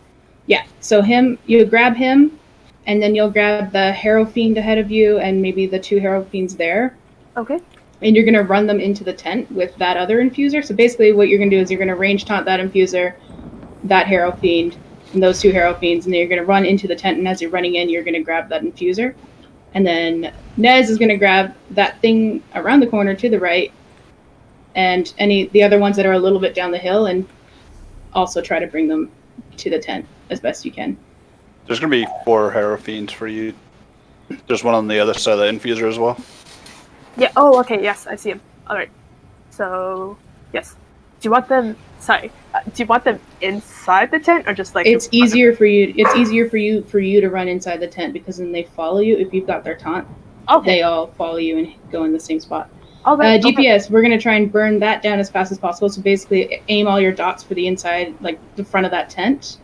Yeah, so you grab him, and then you'll grab the Harrow Fiend ahead of you, and maybe the 2 Harrow Fiends there. Okay. And you're going to run them into the tent with that other infuser. So basically what you're going to do is you're going to range taunt that infuser, that Harrow Fiend, and those 2 Harrow Fiends, and then you're going to run into the tent, and as you're running in, you're going to grab that infuser. And then Nez is going to grab that thing around the corner to the right, and the other ones that are a little bit down the hill, and also try to bring them to the tent as best you can. There's going to be 4 Harrow Fiends for you. There's one on the other side of the infuser as well. Yeah, oh, okay, yes, I see him. Alright. So, yes. Do you want them, do you want them inside the tent, or just like... It's easier for you to run inside the tent, because then they follow you. If you've got their taunt, they all follow you and go in the same spot. DPS, we're going to try and burn that down as fast as possible. So basically, aim all your dots for the inside, like the front of that tent.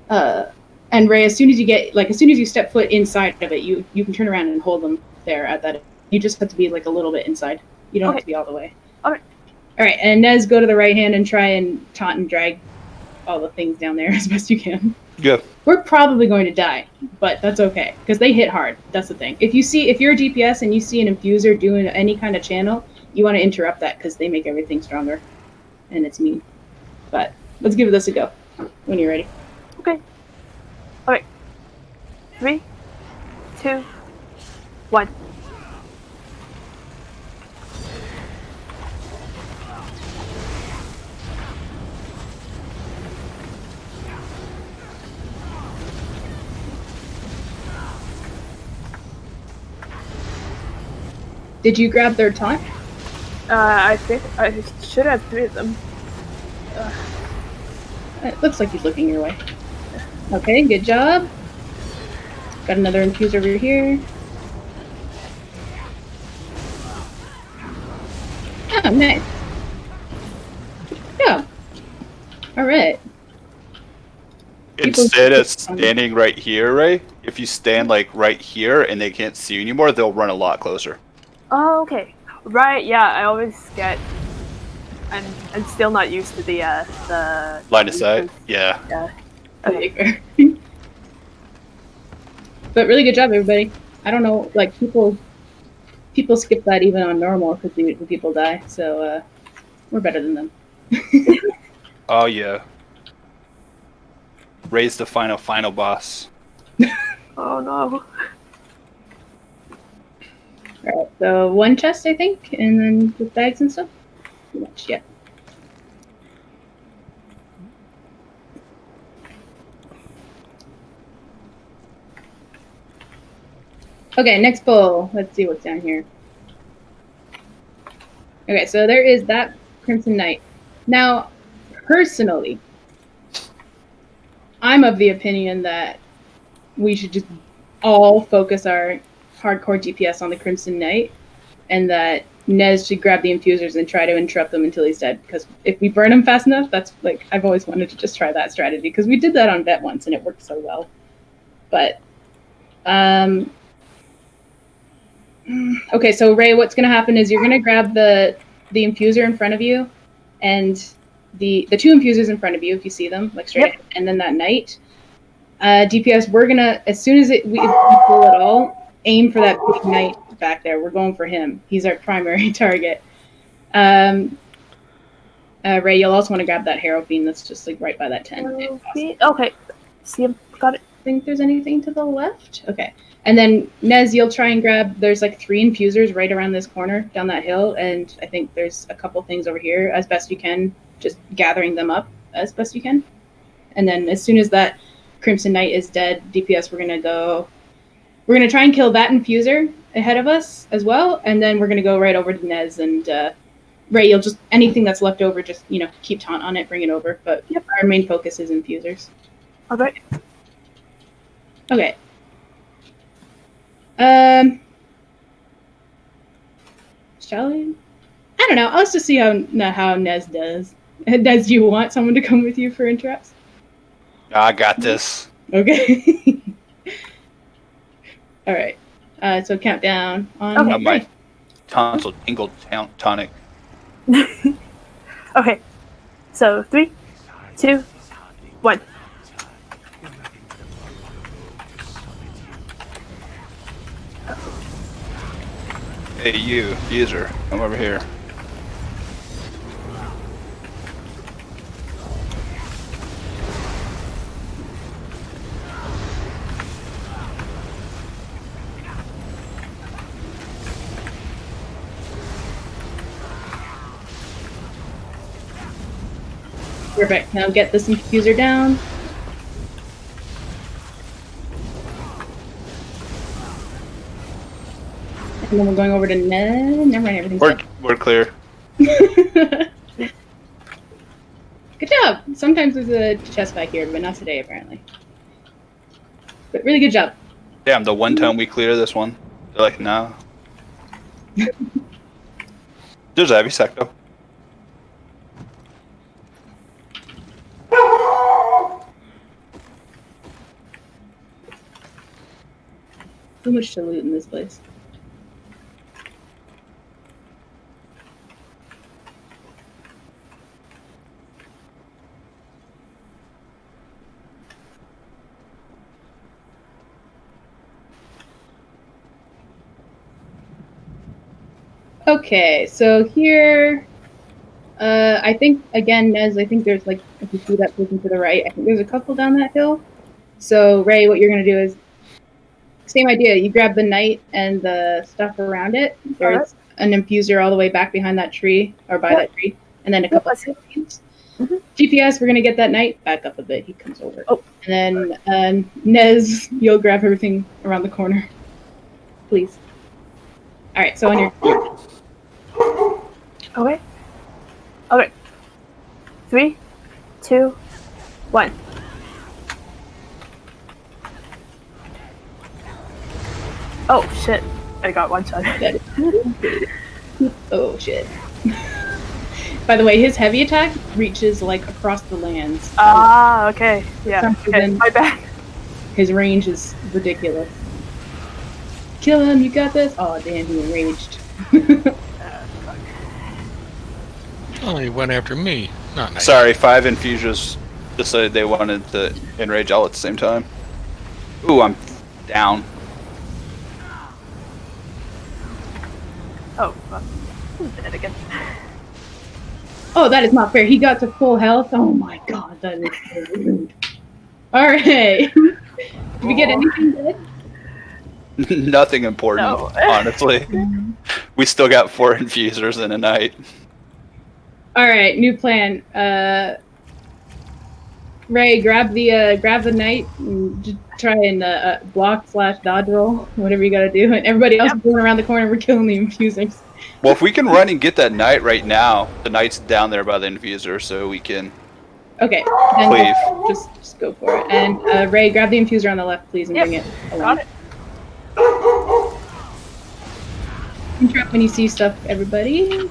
And Ray, as soon as you step foot inside of it, you can turn around and hold them there at that. You just have to be like a little bit inside. You don't have to be all the way. Okay. All right, and Nez, go to the right hand and try and taunt and drag all the things down there as best you can. Yeah. We're probably going to die, but that's okay, because they hit hard. That's the thing. If you're a DPS and you see an infuser doing any kind of channel, you want to interrupt that, because they make everything stronger, and it's mean. But let's give this a go when you're ready. Okay. Okay. 3, 2, 1. Did you grab their taunt? I think I should have 3 of them. It looks like he's looking your way. Okay, good job. Got another infuse over here. Oh, nice. Yeah. All right. Instead of standing right here, Ray, if you stand like right here and they can't see you anymore, they'll run a lot closer. Oh, okay. Right, yeah, I always get... I'm still not used to the Line of sight? Yeah. Yeah. Okay, fair. But really good job, everybody. I don't know, like people skip that even on normal because the people die. So we're better than them. Oh yeah. Ray's the final boss. Oh no. Alright, so one chest, I think, and then with bags and stuff. Pretty much, yeah. Okay, next bowl. Let's see what's down here. Okay, so there is that Crimson Knight. Now, personally, I'm of the opinion that we should just all focus our hardcore DPS on the Crimson Knight, and that Nez should grab the infusers and try to interrupt them until he's dead. Because if we burn him fast enough, that's like I've always wanted to just try that strategy because we did that on Vet once and it worked so well. But okay, so Ray, what's gonna happen is you're gonna grab the infuser in front of you, and the two infusers in front of you if you see them, like straight ahead, and then that knight. DPS, we're gonna as soon as we pull it all, aim for that big knight back there. We're going for him. He's our primary target. Ray, you'll also want to grab that Harrow Fiend that's just like right by that 10. Okay. See him. Got it. Think there's anything to the left? Okay. And then Nez, you'll try and grab, there's like 3 infusers right around this corner down that hill, and I think there's a couple things over here as best you can, just gathering them up as best you can. And then as soon as that Crimson Knight is dead, DPS, we're gonna try and kill that infuser ahead of us as well, and then we're gonna go right over to Nez and Ray, you'll just, anything that's left over, just, keep taunt on it, bring it over, but our main focus is infusers. Okay. Okay. Shall we? I don't know. Let's just see how Nez does. Nez, do you want someone to come with you for interrupts? I got this. Okay. All right. So countdown on. Okay. My tonsil tingled tonic. Okay. So 3, 2, 1. Hey, you, user, come over here. Perfect. Now get this infuser down. And then we're going over to Ned. Never mind, everything's We're clear. Good job. Sometimes there's a chest back here, but not today, apparently. But really good job. Damn, the one time we clear this one, they're like, no. There's Abby Secto. So much to loot in this place. Okay, so here, I think, again, Nez, I think there's, like, if you see that person to the right, I think there's a couple down that hill. So, Ray, what you're going to do is, same idea, you grab the knight and the stuff around it. There's an infuser all the way back behind that tree, or by that tree, and then a couple of things. GPS, we're going to get that knight back up a bit. He comes over. Oh, and then, Nez, you'll grab everything around the corner. Please. All right, so on your... Okay. Okay. 3, 2, 1. Oh shit! I got one shot. Oh shit. By the way, his heavy attack reaches like across the lands. Ah, okay. Yeah. Some Okay. reason- My bad. His range is ridiculous. Kill him, you got this. Oh damn, he enraged. Fuck. Oh, he went after me. Not nice. Sorry, 5 infusers decided they wanted to enrage all at the same time. Ooh, I'm down. Oh, fuck. I'm dead again. Oh, that is not fair. He got to full health. Oh my god, that is so rude. Alright. Did we get anything good? Nothing important, No. honestly. We still got 4 infusers in a night. Alright, new plan. Ray, grab the knight and just try and block/dodge roll, whatever you gotta do. And everybody else is going around the corner, we're killing the infusers. Well, if we can run and get that knight right now, the knight's down there by the infuser, so we can Okay, then cleave. just go for it. And Ray, grab the infuser on the left, please, and Yep, bring it along. got it. Interrupt when you see stuff, everybody.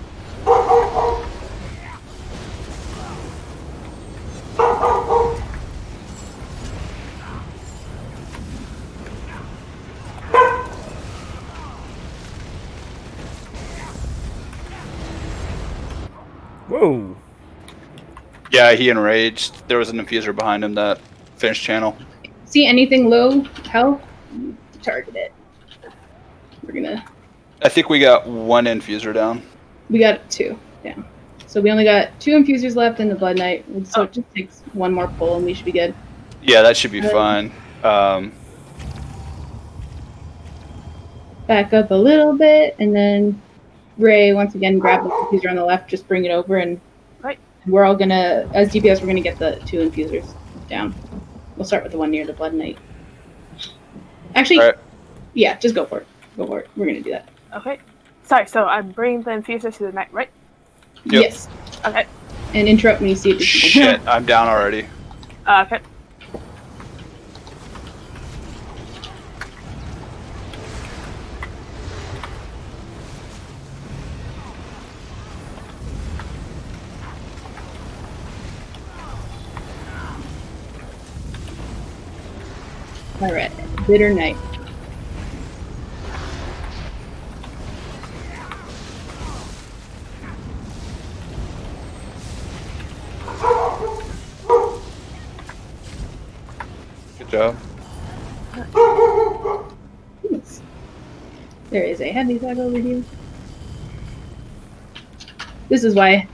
Whoa. Yeah, he enraged. There was an infuser behind him that finished channel. See anything low health? Target it. We're gonna. I think we got 1 infuser down. We got 2. Yeah. So we only got 2 infusers left in the Blood Knight. So it just takes 1 more pull, and we should be good. Yeah, that should be fine. Back up a little bit, and then Ray once again grab the infuser on the left. Just bring it over, and Right. we're all gonna, as DPS, we're gonna get the 2 infusers down. We'll start with the one near the Blood Knight. Actually, All right. yeah, just go for it. Go for it. We're gonna do that. Okay. Sorry, so I'm bringing the infuser to the knight, right? Yep. Yes. Okay. And interrupt when you see it. Shit, I'm down already. Okay. All right. Bitter Knight. Good job. Yes. There is a heavy bag over here. This is why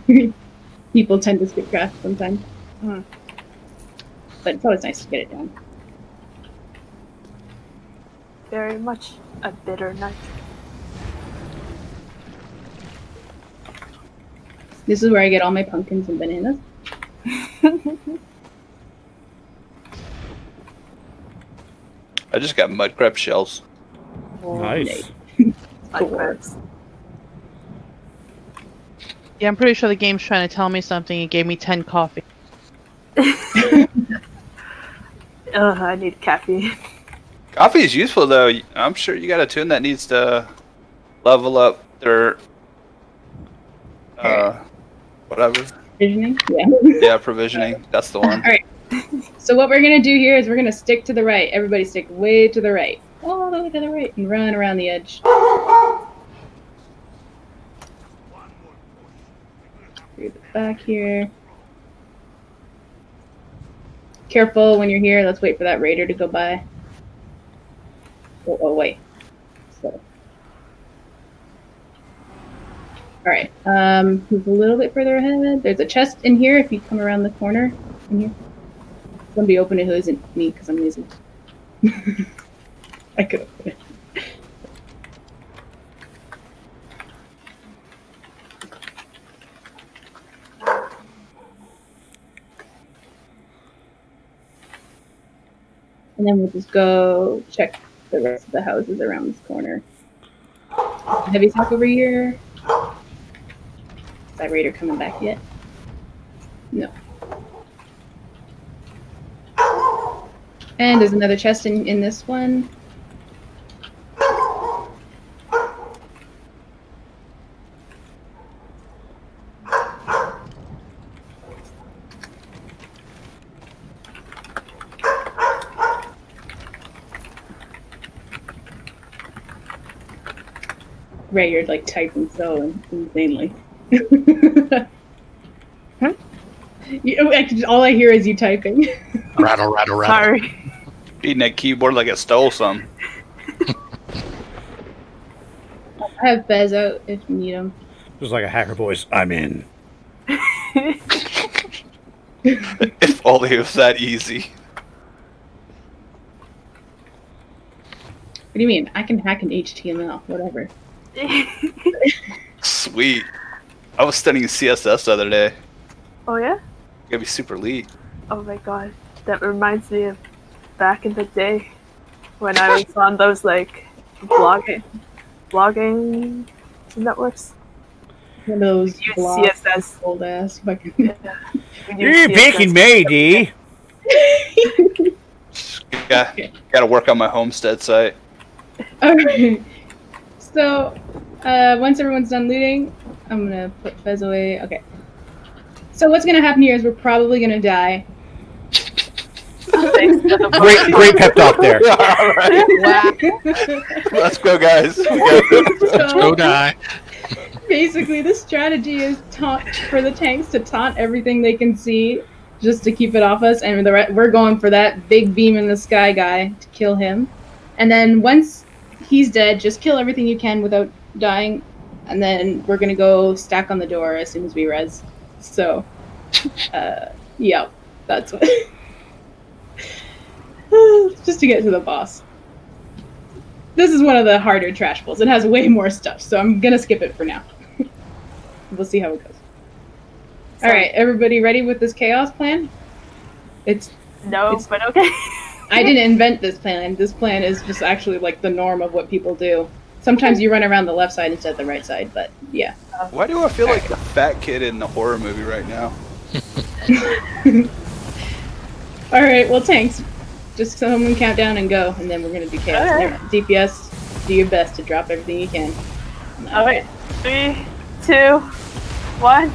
people tend to skip craft sometimes. Mhm. But it's always nice to get it done. Very much a bitter night. This is where I get all my pumpkins and bananas. I just got mud crab shells. Nice. Like Cool. crabs. Yeah, I'm pretty sure the game's trying to tell me something. It gave me 10 coffee. I need caffeine. Coffee is useful though. I'm sure you got a tune that needs to level up their whatever. Visioning? Yeah. Yeah, provisioning. That's the one. Alright. So what we're gonna do here is we're gonna stick to the right. Everybody stick way to the right. All the way to the right and run around the edge. Through the back here. Careful when you're here. Let's wait for that raider to go by. Oh wait. So. Alright. Move a little bit further ahead. There's a chest in here if you come around the corner. In here. Somebody open it who isn't me because I'm lazy. I could open it. And then we'll just go check the rest of the houses around this corner. Heavy talk over here. Is that raider coming back yet? No. And there's another chest in this one. Ray, you're like typing so insanely. All I hear is you typing. Rattle, rattle, rattle. Sorry. Beating that keyboard like it stole some. I have Bez out if you need him. Just like a hacker voice. I'm in. If only it was that easy. What do you mean? I can hack an HTML, whatever. Sweet. I was studying CSS the other day. Oh yeah? Gotta be super elite. Oh my god. That reminds me of back in the day when I was on those like blogging networks. One of those Use block CSS. old ass fucking. We use You're CSS. picking me, D. Gotta work on my homestead site. Alright. So, once everyone's done looting, I'm gonna put Fez away. Okay. So what's gonna happen here is we're probably gonna die. Great pep talk there. All right. Wow. Let's go, guys. We got this. So, Go die. basically, the strategy is for the tanks to taunt everything they can see, just to keep it off us, and we're going for that big beam in the sky guy to kill him. And then once he's dead, just kill everything you can without dying, and then we're gonna go stack on the door as soon as we res. So, yeah, that's what. Just to get to the boss. This is one of the harder trash pulls. It has way more stuff, so I'm gonna skip it for now. We'll see how it goes. All right, everybody ready with this chaos plan? But okay. I didn't invent this plan. This plan is just actually like the norm of what people do. Sometimes you run around the left side instead of the right side, but yeah. Why do I feel like a fat kid in the horror movie right now? All right, well, tanks. Just someone count down and go, and then we're gonna do chaos. All right. DPS, do your best to drop everything you can. All right. 3, 2, 1.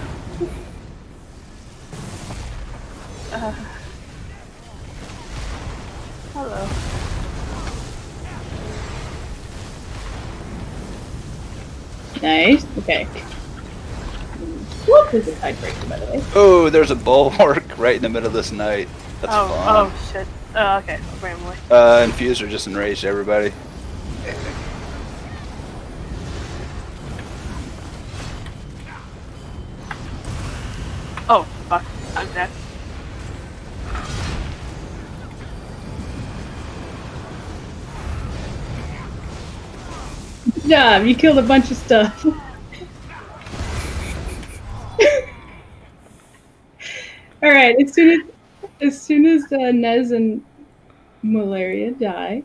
Hello. Nice. Okay. Whoop, there's a tiebreaker, by the way. Oh, there's a bulwark right in the middle of this night. That's fun. Oh shit. Okay, I'll bring him away. Infuser just enraged everybody. Oh, fuck. I'm dead. Good job. You killed a bunch of stuff. All right. As soon as Nez and Malaria die.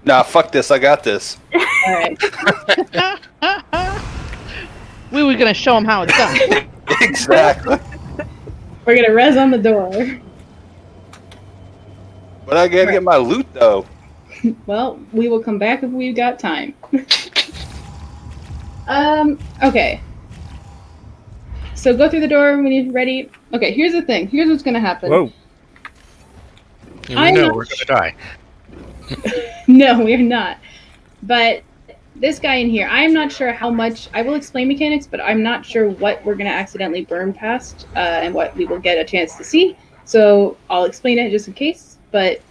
Nah, fuck this. I got this. All right. We were gonna show him how it's done. Exactly. We're gonna res on the door. But I gotta get my loot though. Well, we will come back if we've got time. Okay. So go through the door when you're ready. Okay, here's the thing. Here's what's gonna happen. Whoa. We know we're gonna die. No, we're not. But this guy in here, I'm not sure how much. I will explain mechanics, but I'm not sure what we're gonna accidentally burn past and what we will get a chance to see. So I'll explain it just in case. But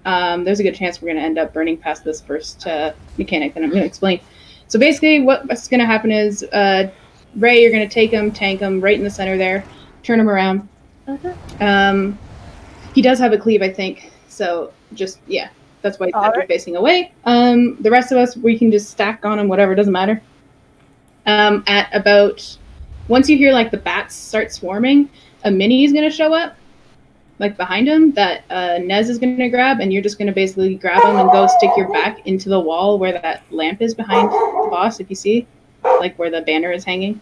there's a good chance we're gonna end up burning past this first mechanic that I'm gonna explain. So basically, what's gonna happen is Ray, you're gonna take him, tank him right in the center there, turn him around. He does have a cleave, I think. So just yeah. That's why he's facing away. The rest of us, we can just stack on him, whatever, doesn't matter. At about, once you hear like the bats start swarming, a mini is going to show up, like behind him, that Nez is going to grab, and you're just going to basically grab him and go stick your back into the wall where that lamp is behind the boss, if you see, like where the banner is hanging.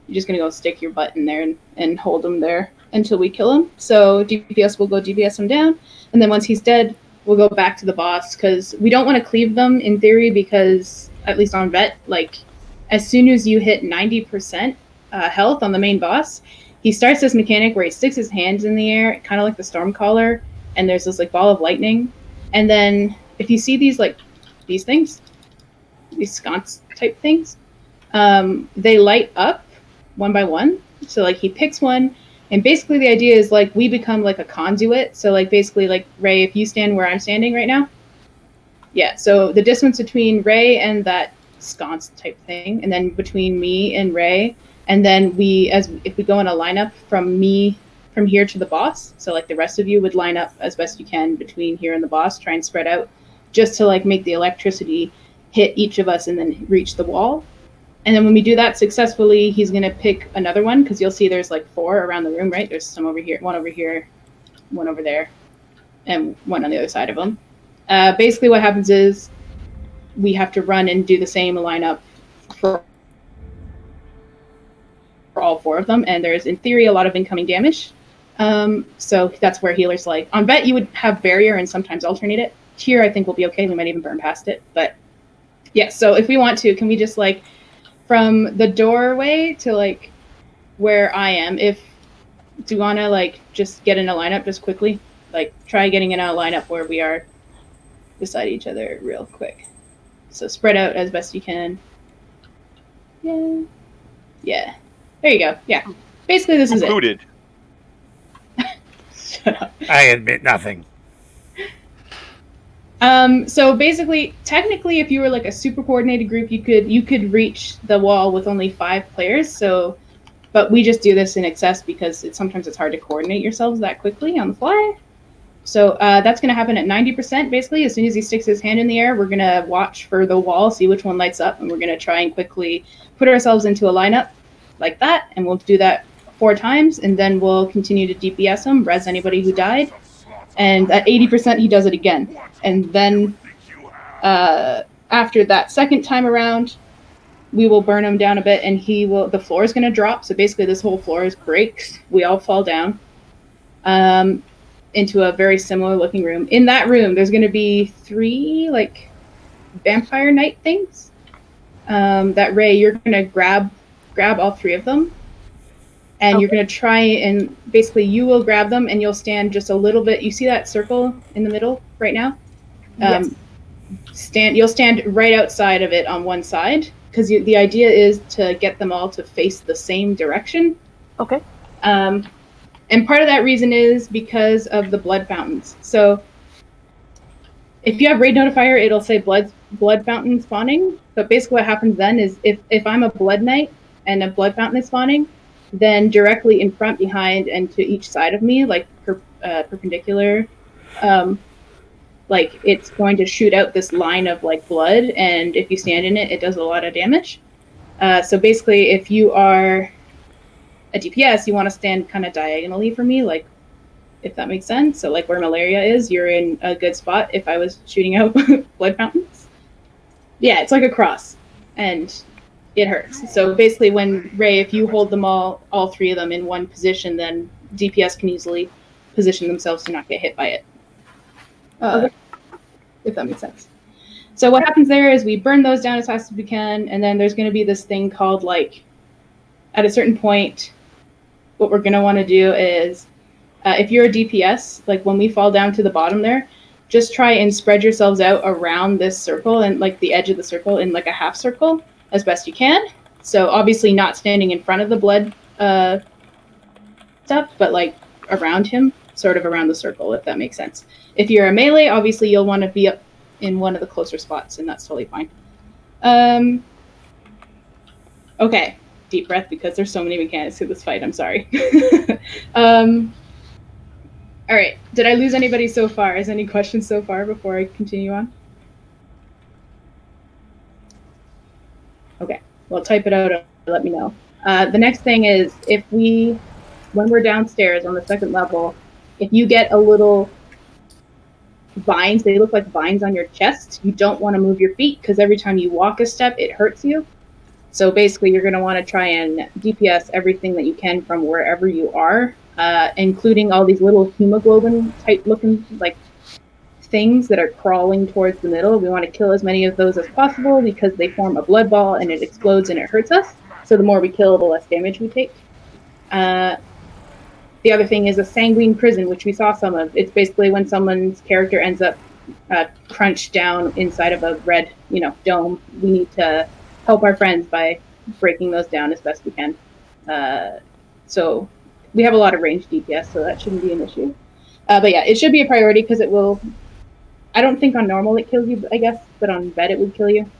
You're just going to go stick your butt in there and hold him there until we kill him. So DPS will go DPS him down, and then once he's dead, we'll go back to the boss, because we don't want to cleave them in theory, because at least on vet, like as soon as you hit 90% health on the main boss, he starts this mechanic where he sticks his hands in the air, kind of like the Stormcaller, and there's this like ball of lightning. And then if you see these things, these sconce type things. They light up one by one. So like he picks one, and basically the idea is like we become like a conduit. So like basically like Ray, if you stand where I'm standing right now, yeah. So the distance between Ray and that sconce type thing, and then between me and Ray, and then if we go in a lineup from here to the boss. So like the rest of you would line up as best you can between here and the boss, try and spread out, just to like make the electricity hit each of us and then reach the wall. And then when we do that successfully, he's going to pick another one, because you'll see there's like 4 around the room, right? There's some over here, one over there, and one on the other side of them. Basically what happens is we have to run and do the same lineup for all 4 of them, and there's in theory a lot of incoming damage. So that's where healers like. On Vet, you would have barrier and sometimes alternate it. Here, I think we'll be okay. We might even burn past it. But yeah, so if we want to, can we just like from the doorway to like where I am, do you want to like just get in a lineup just quickly? Like try getting in a lineup where we are beside each other real quick. So spread out as best you can. Yeah. Yeah. There you go. Yeah. Basically, this is it. Booted. Shut up. I admit nothing. So basically, technically, if you were like a super coordinated group, you could reach the wall with only 5 players. So, but we just do this in excess because sometimes it's hard to coordinate yourselves that quickly on the fly. So that's going to happen at 90%. Basically, as soon as he sticks his hand in the air, we're going to watch for the wall, see which one lights up, and we're going to try and quickly put ourselves into a lineup like that, and we'll do that 4 times, and then we'll continue to DPS him, res anybody who died, and at 80% he does it again. And then after that second time around, we will burn him down a bit, and the floor is going to drop. So basically this whole floor breaks. We all fall down into a very similar looking room. In that room, there's going to be 3 like vampire knight things that Ray, you're going to grab all 3 of them. And okay. You're going to try and basically you will grab them and you'll stand just a little bit. You see that circle in the middle right now? Yes. You'll stand right outside of it on one side, because the idea is to get them all to face the same direction. Okay. And part of that reason is because of the blood fountains. So if you have raid notifier, it'll say blood fountain spawning. But basically what happens then is if I'm a blood knight and a blood fountain is spawning, then directly in front, behind, and to each side of me, like perpendicular, like it's going to shoot out this line of like blood, and if you stand in it, it does a lot of damage. So basically, if you are a DPS, you want to stand kind of diagonally for me, like if that makes sense. So like where malaria is, you're in a good spot if I was shooting out blood fountains. Yeah, it's like a cross, and it hurts. So basically when Ray, if you hold them all 3 of them in one position, then DPS can easily position themselves to not get hit by it. If that makes sense. So what happens there is we burn those down as fast as we can, and then there's going to be this thing called like, at a certain point, what we're going to want to do is, if you're a DPS, like when we fall down to the bottom there, just try and spread yourselves out around this circle and like the edge of the circle in like a half circle as best you can. So obviously not standing in front of the blood stuff, but like around him, sort of around the circle, if that makes sense. If you're a melee, obviously you'll want to be up in one of the closer spots, and that's totally fine. Okay, deep breath, because there's so many mechanics to this fight, I'm sorry. All right, did I lose anybody so far? Is any questions so far before I continue on? Okay, well, type it out and let me know. The next thing is, when we're downstairs on the 2nd level, if you get a little vines, they look like vines on your chest, you don't want to move your feet, because every time you walk a step, it hurts you. So basically, you're going to want to try and DPS everything that you can from wherever you are, including all these little hemoglobin type looking like things that are crawling towards the middle. We want to kill as many of those as possible, because they form a blood ball and it explodes and it hurts us. So the more we kill, the less damage we take. The other thing is a sanguine prison, which we saw some of. It's basically when someone's character ends up crunched down inside of a red, dome. We need to help our friends by breaking those down as best we can. So we have a lot of range DPS, so that shouldn't be an issue. But yeah, it should be a priority because it will. I don't think on normal it kills you, I guess, but on vet it would kill you.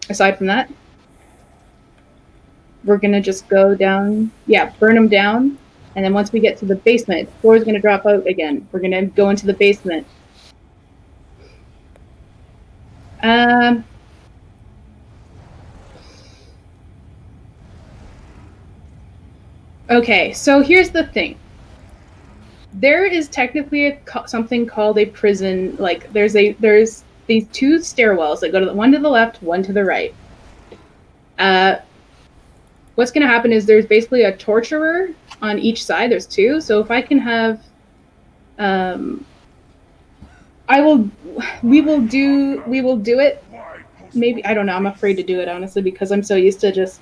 Aside from that, we're gonna just go down. Yeah, burn them down. And then once we get to the basement, the floor is going to drop out again. We're going to go into the basement. Okay, so here's the thing. There is technically something called a prison. Like there's these two stairwells that go to one to the left, one to the right. What's going to happen is there's basically a torturer on each side. There's two. So if I can have, we will do it. Maybe, I don't know. I'm afraid to do it, honestly, because I'm so used to just,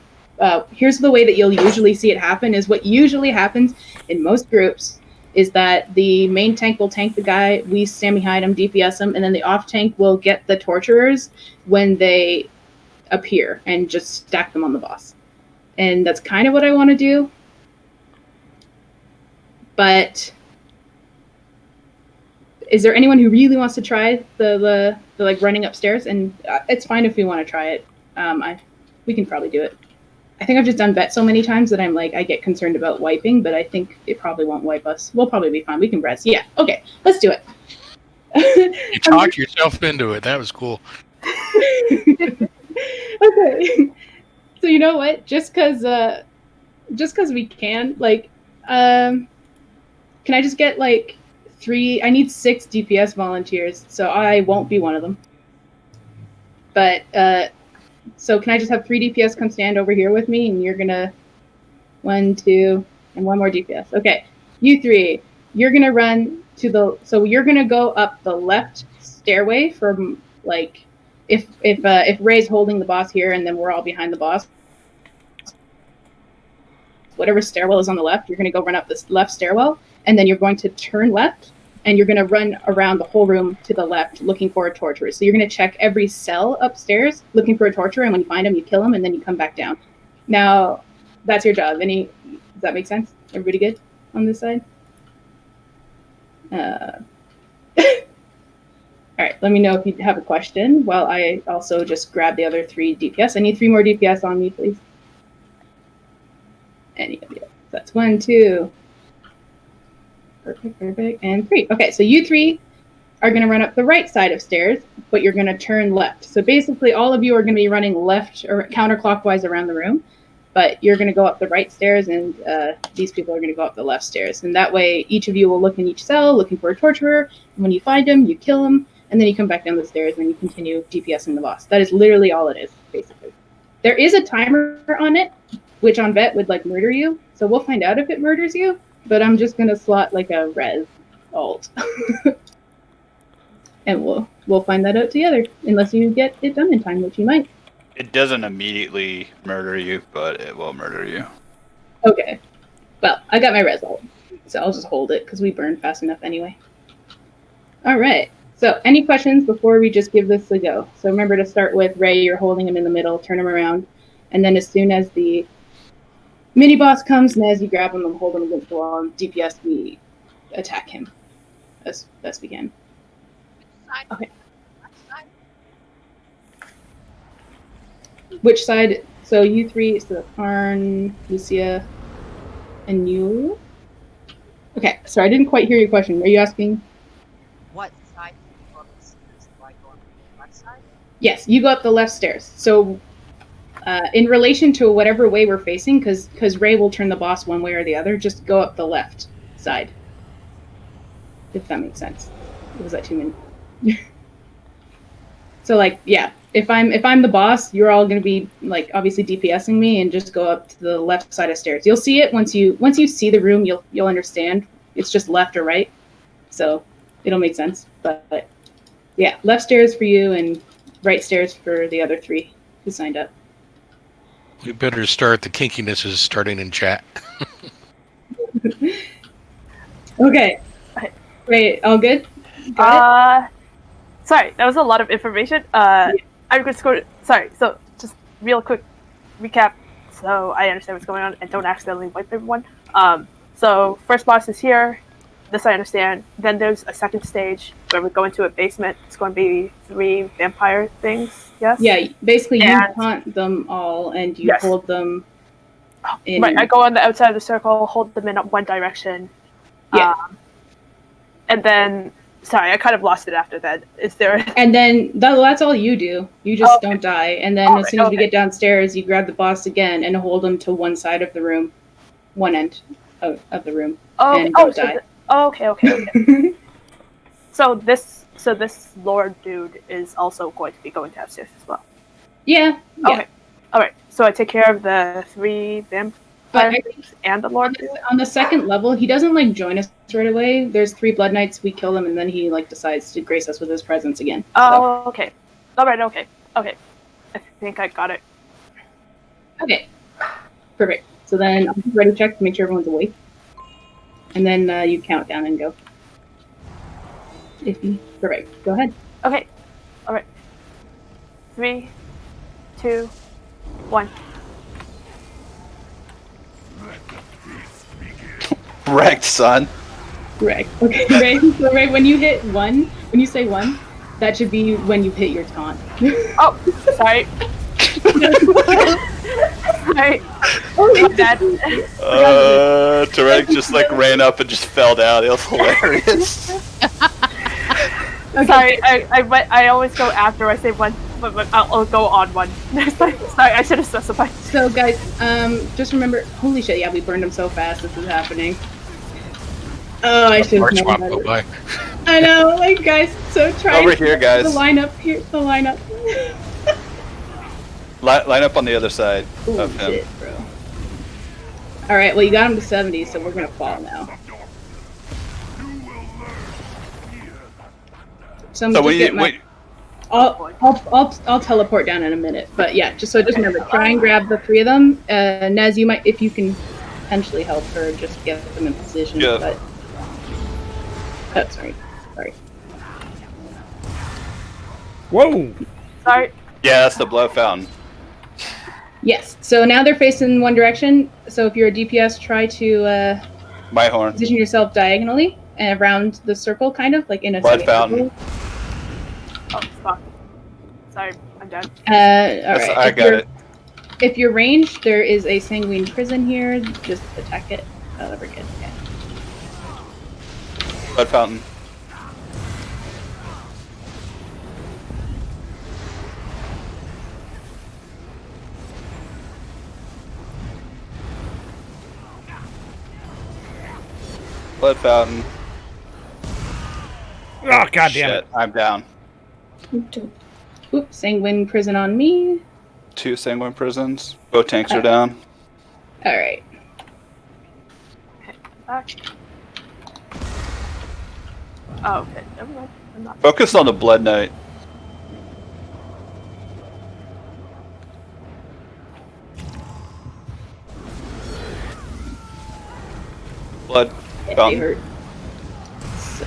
here's the way that you'll usually see it happen is what usually happens in most groups is that the main tank will tank the guy. We stand behind him, DPS him, and then the off tank will get the torturers when they appear and just stack them on the boss. And that's kind of what I want to do. But is there anyone who really wants to try the like running upstairs? And it's fine if we want to try it. We can probably do it. I think I've just done vet so many times that I'm like, I get concerned about wiping, but I think it probably won't wipe us. We'll probably be fine. We can res. Yeah. Okay. Let's do it. You talked yourself into it. That was cool. Okay. So you know what? Just because we can, like, can I just get like 3? I need 6 DPS volunteers, so I won't be one of them. But so can I just have 3 DPS come stand over here with me, and you're gonna 1, 2, and 1 more DPS. Okay, you 3, you're gonna run to the. So you're gonna go up the left stairway from like. If Ray's holding the boss here and then we're all behind the boss, whatever stairwell is on the left, you're going to go run up this left stairwell, and then you're going to turn left, and you're going to run around the whole room to the left looking for a torturer. So you're going to check every cell upstairs looking for a torturer, and when you find him, you kill him, and then you come back down. Now, that's your job. Does that make sense? Everybody good on this side? All right, let me know if you have a question while I also just grab the other 3 DPS. I need 3 more DPS on me, please. Any of you. That's 1, 2. Perfect. And 3. Okay, so you 3 are going to run up the right side of stairs, but you're going to turn left. So basically, all of you are going to be running left or counterclockwise around the room, but you're going to go up the right stairs, and these people are going to go up the left stairs. And that way, each of you will look in each cell looking for a torturer. And when you find him, you kill him. And then you come back down the stairs and you continue DPSing the boss. That is literally all it is, basically. There is a timer on it, which on vet would like murder you. So we'll find out if it murders you. But I'm just gonna slot like a res alt, and we'll find that out together. Unless you get it done in time, which you might. It doesn't immediately murder you, but it will murder you. Okay. Well, I got my res alt, so I'll just hold it because we burn fast enough anyway. All right. So any questions before we just give this a go? So remember to start with Ray, you're holding him in the middle, turn him around. And then as soon as the mini boss comes, and as you grab him and hold him against the wall, and DPS, we attack him as best we can. Okay. Which side? So you 3, so Arn, Lucia, and you? Okay, sorry, I didn't quite hear your question. Are you asking? What side do I go on the left side? Yes, you go up the left stairs. So in relation to whatever way we're facing, because Ray will turn the boss one way or the other, just go up the left side. If that makes sense. Or was that too many? So like, yeah, if I'm the boss, you're all gonna be like obviously DPSing me, and just go up to the left side of stairs. You'll see it once you see the room. You'll understand. It's just left or right, so it'll make sense. But yeah, left stairs for you and right stairs for the other 3 who signed up. We better start. The kinkiness is starting in chat. Okay. Wait, all good? Go ahead. Sorry, that was a lot of information. I'm just going. Sorry, so just real quick recap, so I understand what's going on and don't accidentally wipe everyone. So first boss is here. This I understand. Then there's a second stage where we go into a basement. It's going to be 3 vampire things. Yes. Yeah, basically you And- taunt them all and you Yes. hold them in. Right. I go on the outside of the circle, hold them in one direction. Yeah. And then, sorry, I kind of lost it after that. Is there? And then that's all you do. You just Okay. don't die. And then Alright, as soon as we okay. get downstairs, you grab the boss again and hold him to one side of the room, one end of the room, and don't die. Okay. So this Lord dude is also going to be going downstairs as well. Yeah. Okay. All right. So I take care of the 3 vampire But I things and the Lord dude. On the second level, he doesn't like join us right away. There's 3 Blood Knights. We kill them, and then he like decides to grace us with his presence again. Oh, okay. All right. Okay. I think I got it. Okay. Perfect. So then I'll just ready check to make sure everyone's awake, and then you count down and go. Perfect. Go ahead. Okay. All right. 3, 2, 1. Wrecked, son. Correct. Okay. Right. So right when you hit 1, when you say 1, that should be when you hit your taunt. Oh, sorry. Sorry. My bad. Tarek just like ran up and just fell down. It was hilarious. Okay. Sorry, I always go after I say 1, but I'll go on 1. Sorry, I should have specified. So guys, just remember. Holy shit! Yeah, we burned him so fast. This is happening. Oh, I should have March known swap better. go by. I know, like guys. So try Over here, guys. The lineup here. The lineup. Line up on the other side Ooh, of him. shit, bro. All right. Well, you got him to 70, so we're gonna fall now. So I'm So just when get you my. wait, I'll teleport down in a minute. But yeah, just remember, try and grab the 3 of them. Nez, you might, if you can potentially help her, just get them in position. Yeah. But oh, sorry. Whoa! Sorry. yeah, that's the blood fountain. Yes. So now they're facing one direction. So if you're a DPS, try to My horn. position yourself diagonally and around the circle, kind of like in a Blood semicircle. Oh, fuck. Sorry, I'm done. All right. I got it. If you're ranged, there is a sanguine prison here. Just attack it. Oh, we're good. Yeah. Blood fountain. Blood fountain. Oh, God damn Shit, it. I'm down. Oops, sanguine prison on me. 2 sanguine prisons. Both tanks are down. All right. Back. Oh, okay. Never mind. I'm not. Focus on the blood knight. Blood Yeah, they fountain. hurt. So,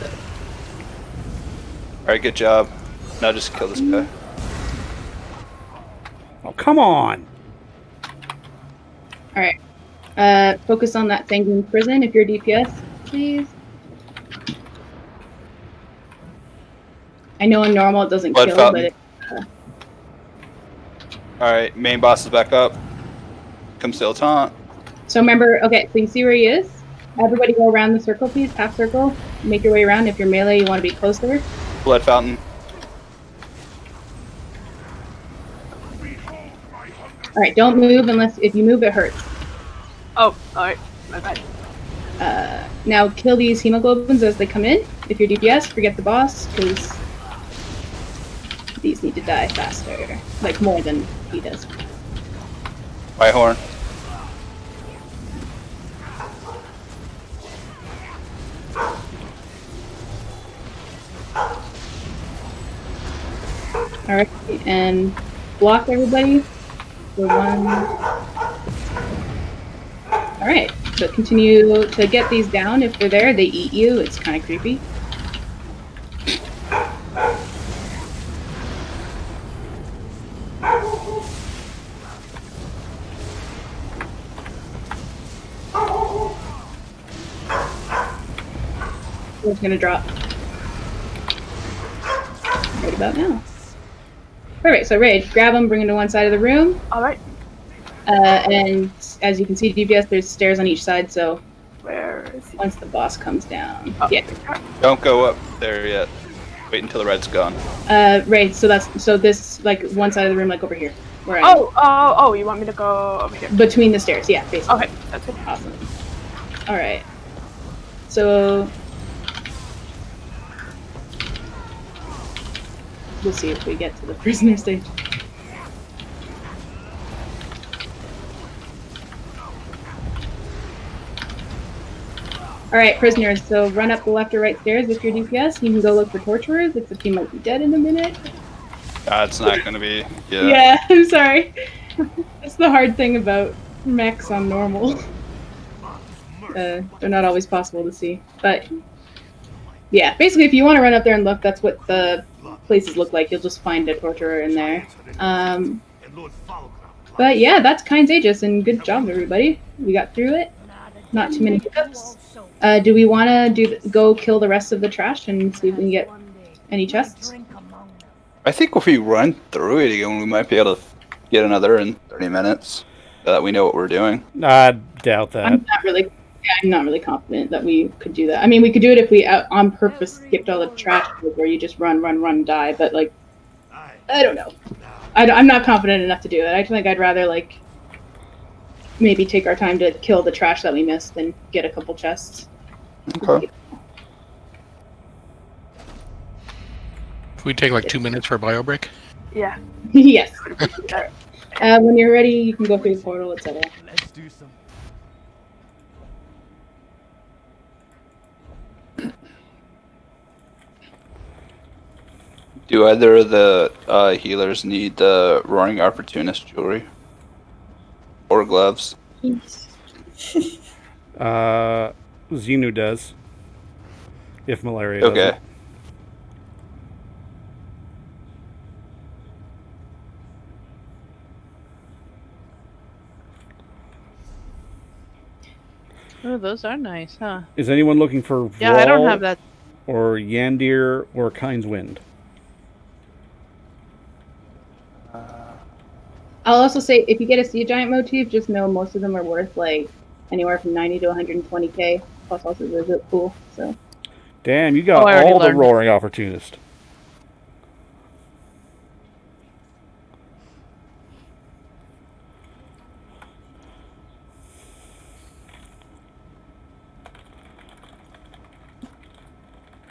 Alright, good job. Now just kill this guy. Oh, come on. all right. Focus on that sanguine prison if you're DPS, please. I know in normal it doesn't Blood kill, fountain. but it, Alright, main boss is back up. Come still taunt. so remember. Okay, so you see where he is. Everybody go around the circle, please. Half circle. Make your way around. If you're melee, you want to be closer. Blood fountain. All right, don't move unless if you move, it hurts. Oh, alright. My bad. Now kill these hemoglobins as they come in. If you're DPS, forget the boss because these need to die faster, like more than he does. My horn. All right, and block everybody for 1. All right, so continue to get these down. If they're there, they eat you. It's kind of creepy. It's gonna drop. Right about now. Perfect. So Rage, grab him, bring him to one side of the room, All right. and as you can see, DPS, there's stairs on each side. So Where is he? once the boss comes down, Oh, yeah. Don't go up there yet. Wait until the red's gone. Rage. So this like one side of the room, like over here, where I am. Oh! You want me to go over here? Between the stairs. Yeah, basically. Okay, that's it. Awesome. All right. So we'll see if we get to the prisoner stage. All right, prisoners. So run up the left or right stairs with your DPS. You can go look for torturers, except he might be dead in a minute. It's not gonna be. Yeah. Yeah, I'm sorry. That's the hard thing about mechs on normal. They're not always possible to see. But yeah, basically, if you want to run up there and look, that's what the places look like. You'll just find a torturer in there. But yeah, that's Kind's Aegis, and good job, everybody. We got through it. Not too many hiccups. Do we want to go kill the rest of the trash and see if we can get any chests? I think if we run through it again, we might be able to get another in 30 minutes. So that we know what we're doing. I doubt that. I'm not really confident that we could do that. I mean, we could do it if we on purpose skipped all the trash, where you just run, die. But like, I don't know. I'm not confident enough to do it. I think I'd rather like maybe take our time to kill the trash that we missed than get a couple chests. Okay. Can we take like 2 minutes for a bio break? Yeah. Yes. When you're ready, you can go through the portal, etc. Let's do some. Do either of the healers need the Roaring Opportunist jewelry? Or gloves? Xenu does. If malaria Okay. doesn't. Oh, those are nice, huh? Is anyone looking for Yeah, I don't Vrawl have that. or Yandir or Kind's Wind? I'll also say, if you get a sea giant motif, just know most of them are worth like anywhere from 90 to 120k. Plus, also they're cool. So Damn, you got Oh, I already all the learned. Roaring Opportunist.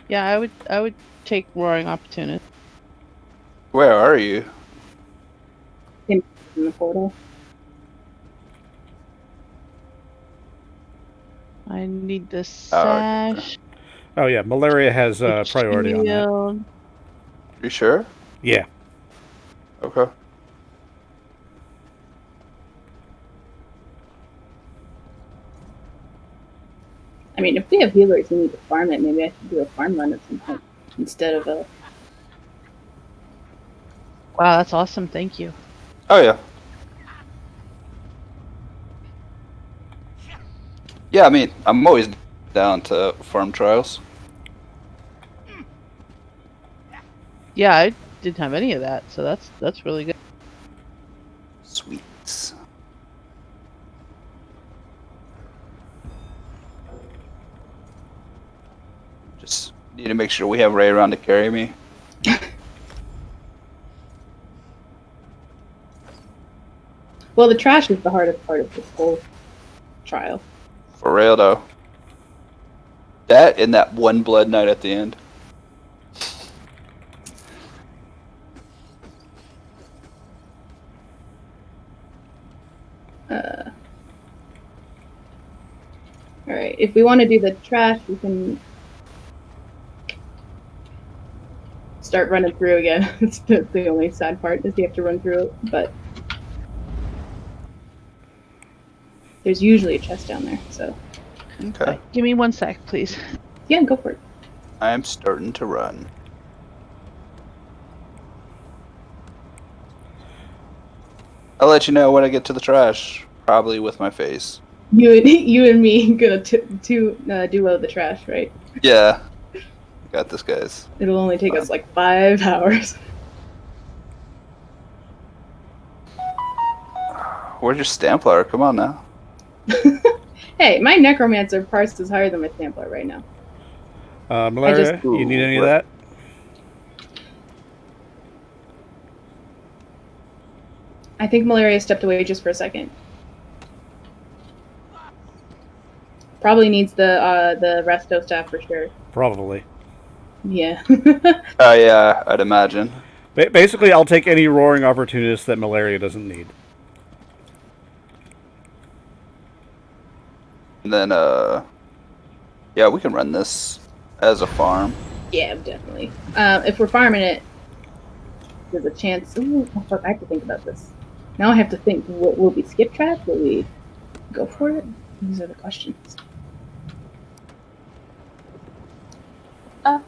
Yeah, I would take Roaring Opportunist. Where are you? in the portal. I need the Oh, sash. Oh yeah, malaria has the priority on that. shield. You sure? Yeah. Okay. I mean, if we have healers who need to farm it, maybe I should do a farm run at some point instead of a. Wow, that's awesome. Thank you. Oh yeah. Yeah, I mean, I'm always down to farm trials. Yeah, I didn't have any of that, so that's really good. Sweets. Just need to make sure we have Ray around to carry me. Well, the trash is the hardest part of this whole trial. For real though. That and that one blood knight at the end. Alright, if we want to do the trash, we can start running through again. It's the only sad part is you have to run through it, but there's usually a chest down there, so Okay. Give me 1 sec, please. yeah, go for it. I'm starting to run. I'll let you know when I get to the trash. Probably with my face. You and me gonna duo the trash, right? Yeah. Got this, guys. It'll only take us like 5 hours. Where's your Stamplar? Come on now. Hey, my Necromancer parse is higher than my Stamplar right now. Malaria, you need any of that? I think Malaria stepped away just for a second. Probably needs the resto staff for sure. Probably. Yeah. Yeah, I'd imagine. Basically, I'll take any roaring opportunist that Malaria doesn't need. And then, yeah, we can run this as a farm. Yeah, definitely. If we're farming it, there's a chance. Ooh, oh, fuck, I have to think about this. Now I have to think. Will we skip track? Will we go for it? These are the questions.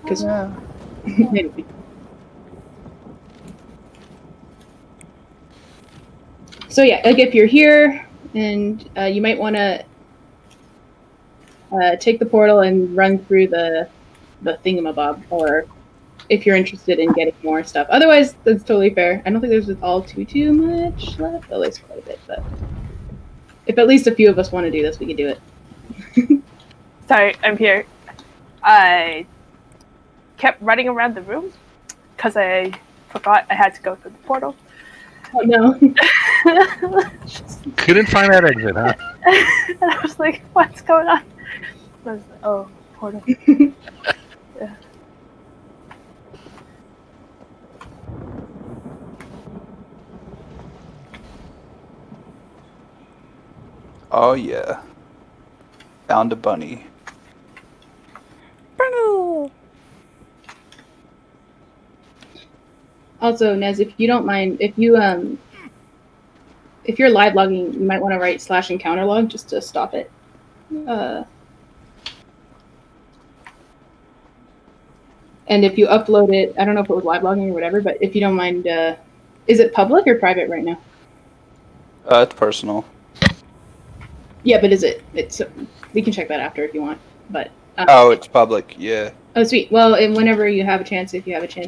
Because maybe. So yeah, like if you're here and you might want to take the portal and run through the thingamabob, or if you're interested in getting more stuff. Otherwise, that's totally fair. I don't think there's all too much left. Oh, there's quite a bit, but if at least a few of us want to do this, we can do it. Sorry, I'm here. I kept running around the room because I forgot I had to go through the portal. Oh no. Couldn't find that exit, huh? And I was like, what's going on? I was like, oh, portal. Yeah. Oh, yeah. Found a bunny. Also, Nez, if you don't mind, if you're live logging, you might want to write /encounter log just to stop it. And if you upload it, I don't know if it was live logging or whatever, but if you don't mind, is it public or private right now? It's personal. Yeah, but is it? It's we can check that after if you want. But Oh, it's public. Yeah. oh, sweet. Well, and whenever you have a chance, if you have a chance.